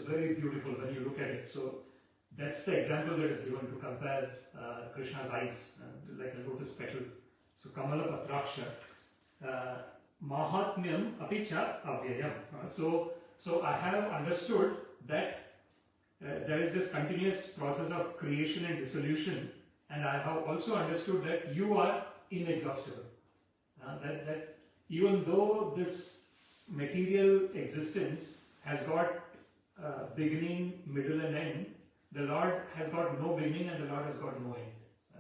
very beautiful when you look at it. So that's the example that is given to compare Krishna's eyes like a lotus petal. So Kamala Patraksha. Mahatmyam apicha avyayam. So I have understood that there is this continuous process of creation and dissolution, and I have also understood that you are inexhaustible. That even though this material existence has got beginning, middle and end, the Lord has got no beginning and the Lord has got no end.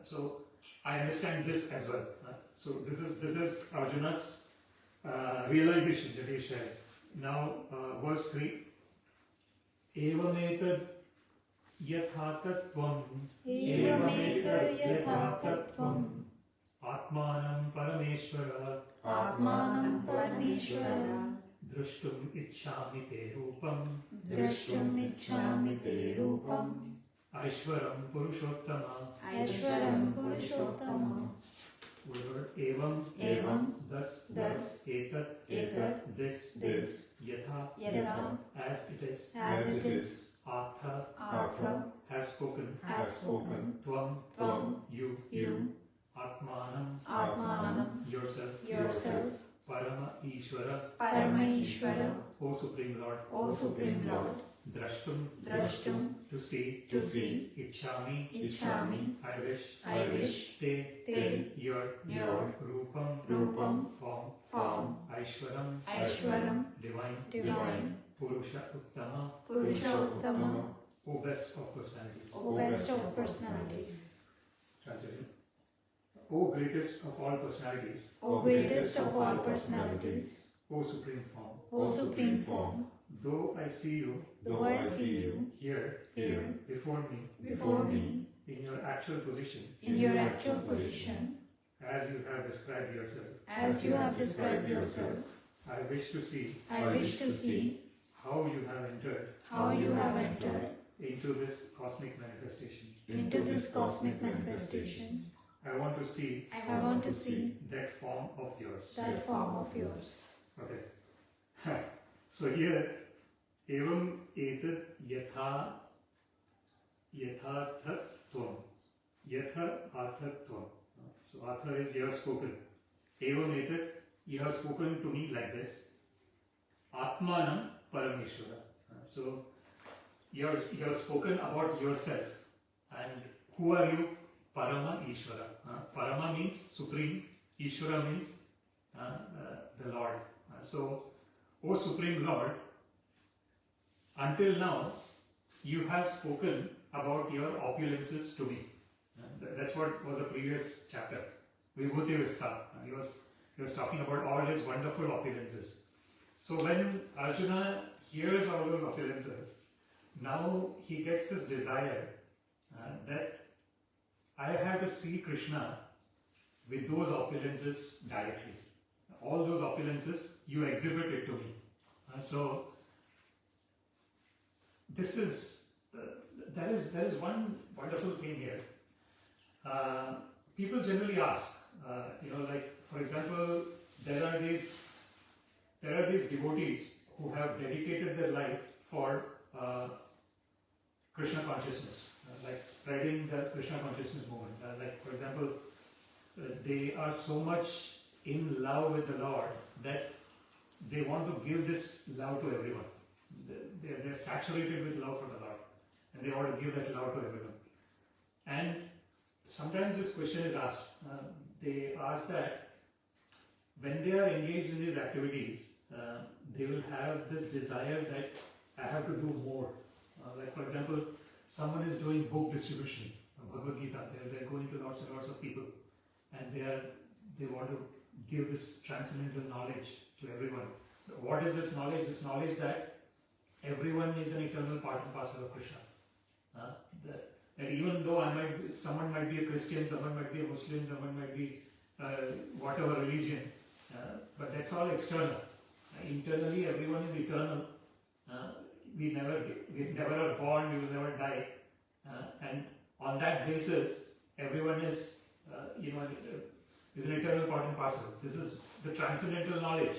So I understand this as well. So this is Arjuna's realization that he shared. Now verse 3. Evametad yathatatvam Atmanam Parameshwara Drashtum Ichchami Te Rupam Aishwaram Purushottama Evam thus etat this yatha as it is Atha has spoken Tvam you Atmanam yourself Parama Ishvara O Supreme Lord Drashtum to see Ichchami I wish Te your Rupam form Aishwaram divine Purusha Uttama O best of personalities. Translation. O greatest of all personalities. O supreme form. Though I see you here before me in your actual position as you have described yourself I wish to see how you have entered into this cosmic manifestation. I want to see that form of yours. Okay. So here, evam etat yathathatvam. Yathathatvam. So Atha is you have spoken. Evam etat, you have spoken to me like this. Atmanam Parameshwara. So you have spoken about yourself. And who are you? Parama Ishvara. Parama means supreme. Ishvara means the Lord. So, O Supreme Lord, until now you have spoken about your opulences to me. That's what was the previous chapter. Vibhuti Vista. He was talking about all his wonderful opulences. So when Arjuna hears all those opulences, now he gets this desire that I have to see Krishna with those opulences directly. All those opulences, you exhibit it to me. So this is there is one wonderful thing here. People generally ask, like for example, there are these devotees who have dedicated their life for Krishna consciousness, like spreading the Krishna consciousness movement. Like for example, they are so much in love with the Lord that they want to give this love to everyone. They're saturated with love for the Lord, and they want to give that love to everyone. And sometimes this question is asked. They ask that when they are engaged in these activities, they will have this desire that I have to do more. Like for example, someone is doing book distribution, Bhagavad-Gita. They're going to lots and lots of people, and they want to give this transcendental knowledge to everyone. What is this knowledge? This knowledge that everyone is an eternal part and parcel of Krishna. And even though someone might be a Christian, someone might be a Muslim, someone might be whatever religion, but that's all external. Internally, everyone is eternal. We never are born, we will never die, and on that basis, everyone is is an eternal part and parcel. This is the transcendental knowledge.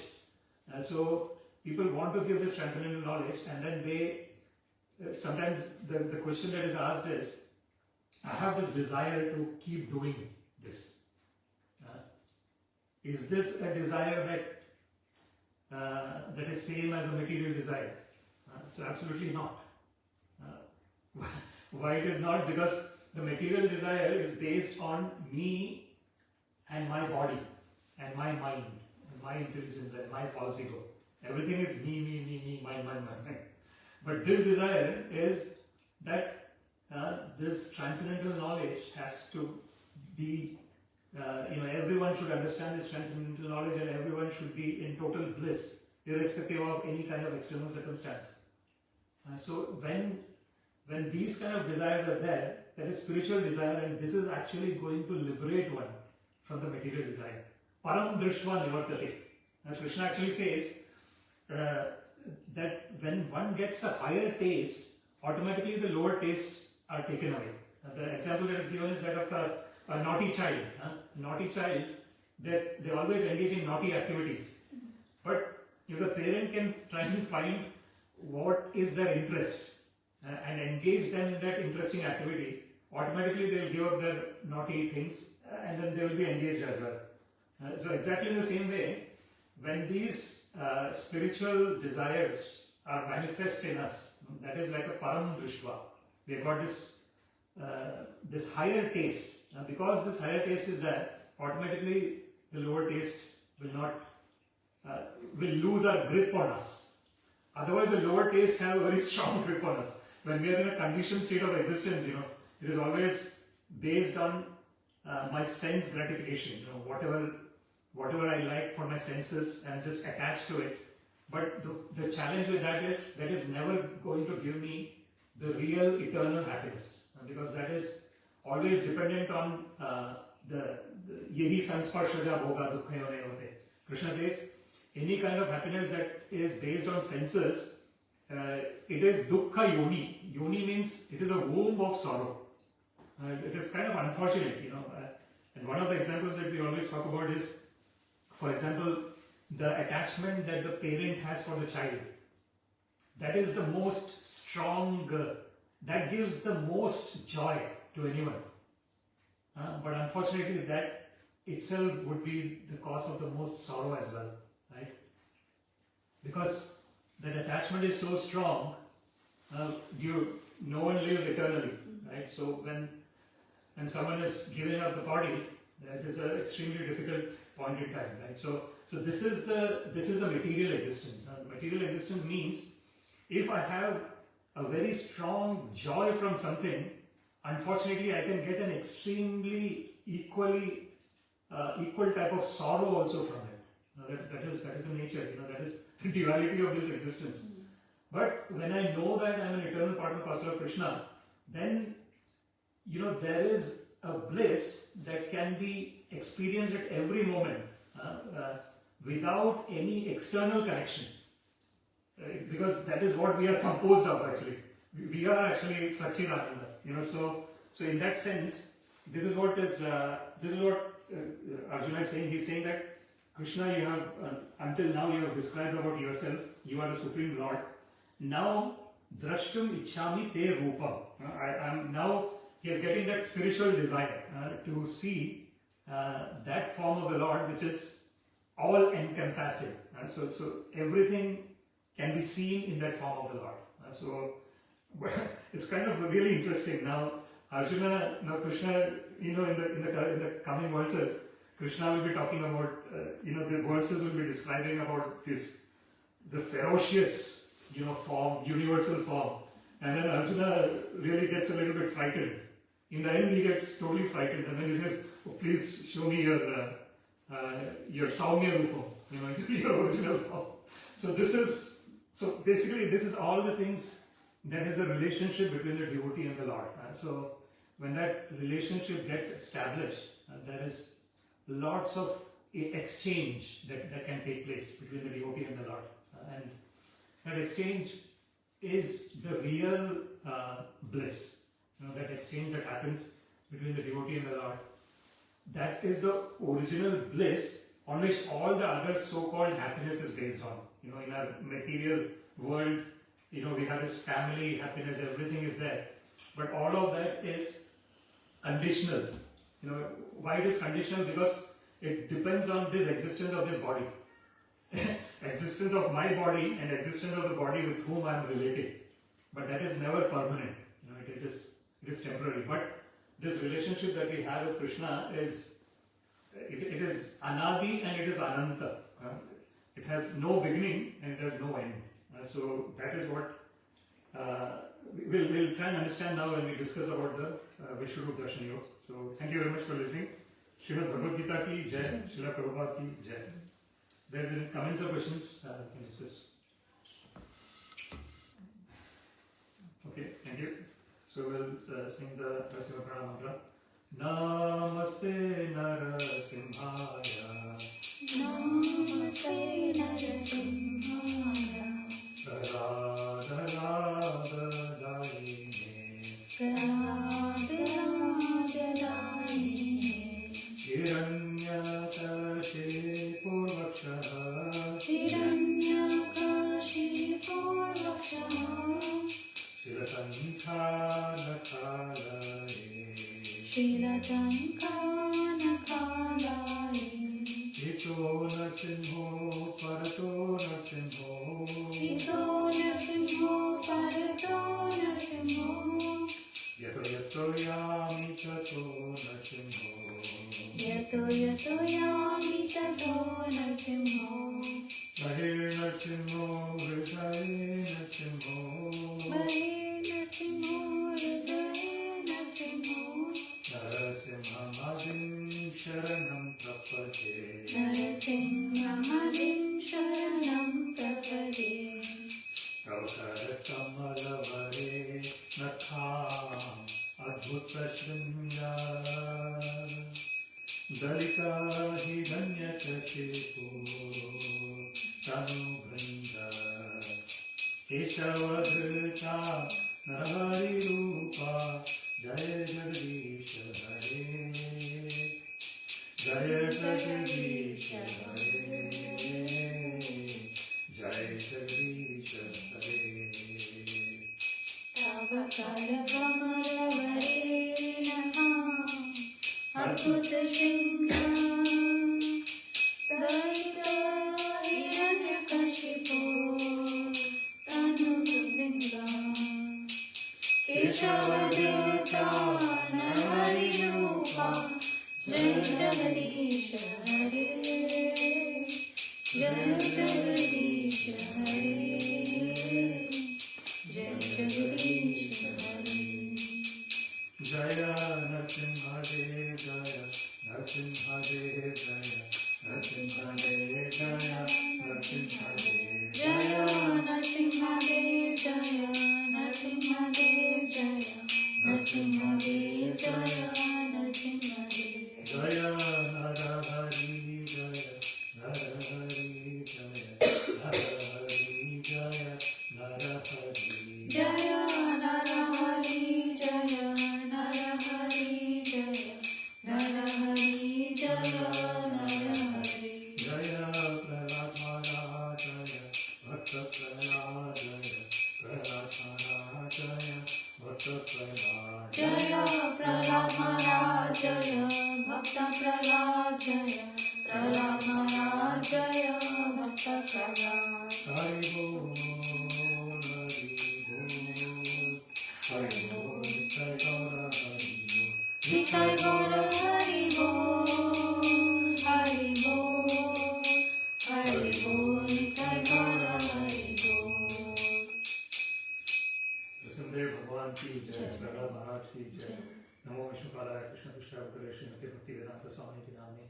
So people want to give this transcendental knowledge, and then they sometimes the question that is asked is, I have this desire to keep doing this. Is this a desire that is same as a material desire? So absolutely not. Why it is not? Because the material desire is based on me and my body and my mind and my intelligence and my false ego. Everything is me, mine. But this desire is that this transcendental knowledge has to be, everyone should understand this transcendental knowledge, and everyone should be in total bliss, irrespective of any kind of external circumstance. So when these kind of desires are there, that is spiritual desire, and this is actually going to liberate one from the material desire. Param drishtva nivartate. Now Krishna actually says that when one gets a higher taste, automatically the lower tastes are taken away. The example that is given is that of a naughty child. Naughty child, they always engage in naughty activities. But if the parent can try and find what is their interest and engage them in that interesting activity, automatically they will give up their naughty things and then they will be engaged as well. So exactly the same way, when these spiritual desires are manifest in us, that is like a param drishtva. We have got this higher taste. Because this higher taste is there, automatically the lower taste will lose our grip on us. Otherwise, the lower tastes have a very strong grip on us. When we are in a conditioned state of existence, it is always based on my sense gratification. Whatever I like for my senses, I'm just attached to it. But the challenge with that is never going to give me the real eternal happiness, because that is always dependent on the yehi sansparshaja bhoga dukkhayo nevote. Krishna says any kind of happiness that is based on senses, it is dukkha yoni. Yoni means it is a womb of sorrow. It is kind of unfortunate, and one of the examples that we always talk about is, for example, the attachment that the parent has for the child. That is the most strong, that gives the most joy to anyone. But unfortunately, that itself would be the cause of the most sorrow as well, right? Because that attachment is so strong, no one lives eternally, right? So when someone is giving up the body, that is an extremely difficult point in time, right? So this is a material existence. Material existence means if I have a very strong joy from something, unfortunately I can get an extremely equal type of sorrow also from it. That is the nature, that is the duality of this existence. But when I know that I am an eternal part and parcel of Krishna, then there is a bliss that can be experienced at every moment without any external connection. Because that is what we are composed of actually. We are actually Satchidananda. So in that sense, this is what Arjuna is saying. He's saying that Krishna, you have until now you have described about yourself. You are the Supreme Lord. Now, drashtum ichhami te rupam. I am now. He is getting that spiritual desire to see that form of the Lord, which is all encompassing. So everything can be seen in that form of the Lord. So it's kind of really interesting. Now Krishna, in the coming verses, Krishna will be talking about, the verses will be describing about the ferocious, form, universal form. And then Arjuna really gets a little bit frightened. In the end, he gets totally frightened, and then he says, "Oh, please show me your Saumya Rupam, your original form." So basically, this is all the things that is a relationship between the devotee and the Lord. So when that relationship gets established, there is lots of exchange that can take place between the devotee and the Lord, and that exchange is the real bliss. That exchange that happens between the devotee and the Lord, that is the original bliss on which all the other so-called happiness is based on. In our material world, we have this family happiness, everything is there. But all of that is conditional. Why it is conditional? Because it depends on this existence of this body. Existence of my body and existence of the body with whom I am relating. But that is never permanent. It is temporary. But this relationship that we have with Krishna is anadi and it is ananta. It has no beginning and it has no end. So that is what we'll try and understand now when we discuss about the Vishwarup Darshan Yoga. So thank you very much for listening. Srimad Bhagavad-Gita ki jai, Srila Prabhupada ki jai. There's any comments or questions? We can discuss. Okay, thank you. So we'll sing the Narasimha Pranam mantra. Namaste Narasimhaya. Namaste Narasimhaya. Radha Radha Daine. Radha Radha Daine. Hiranyakashi Purvakshaha. Hiranyakashi Purvakshaha. Shilatankanakalaye. Ito Nasimho Parato Nasimho. Ito Nasimho Parato Nasimho. Yato Yato Yami Tato Nasimho. Yato Yato Yami Tato Nasimho. Mahir Nasimho Hridaye Nasimho. Mahir Nasimho Hridaye Nasimho. Narasimhamadim Sharanam Prapade. Narasimhamadim Sharanam Prapade. Kamakarakammalavare Natham Adbhuta Shringa. Dalita Hidanyakashipu Tanu Vrinda. Keshavadhrita Narahari Rupa. Jaya Jagadish Hare. Jaya Jagadish Hare. Jaya Jagadish Hare. Tava Karakamallavare Naham Adbhuta Shringa. Dalita Hiranyakashipu Tanu Vrinda. Keshavadhrita Narahari Rupa. Jai Jagadish Hare. Jai Jagadish Hare. Jai Jagadish Hare. Jaya Narasimhadev Jaya Narasimhadev Jaya Narasimhadev Jaya Narasimhadev Jaya Narasimhadev Jaya Narasimhadev Jaya Narasimhadev Jaya जय प्रहलाद महाराज जय भक्त प्रहलाद जय प्रहलाद महाराज जय भक्त प्रहलाद हरि बोल हरि बोल निताय गौर हरि बोल हरि बोल हरि बोल निताय गौर हरि बोल सुखदेव भगवान की जय प्रहलाद महाराज की जय नमो विष्णुपादाय कृष्ण कृष्णाय श्रीमती भक्ति वेदांत स्वामी के नाम में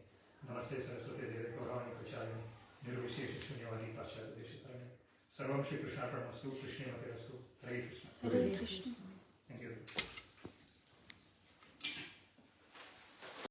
नमस्ते सरस्वती देवी गौरवाणी प्रचारिणी निर्विशेष शून्यवादी पाश्चात्य देशिकारिणी सर्वं श्री कृष्णार्पणमस्तु कृष्णे मते अस्तु हरे कृष्ण हरे कृष्ण थैंक यू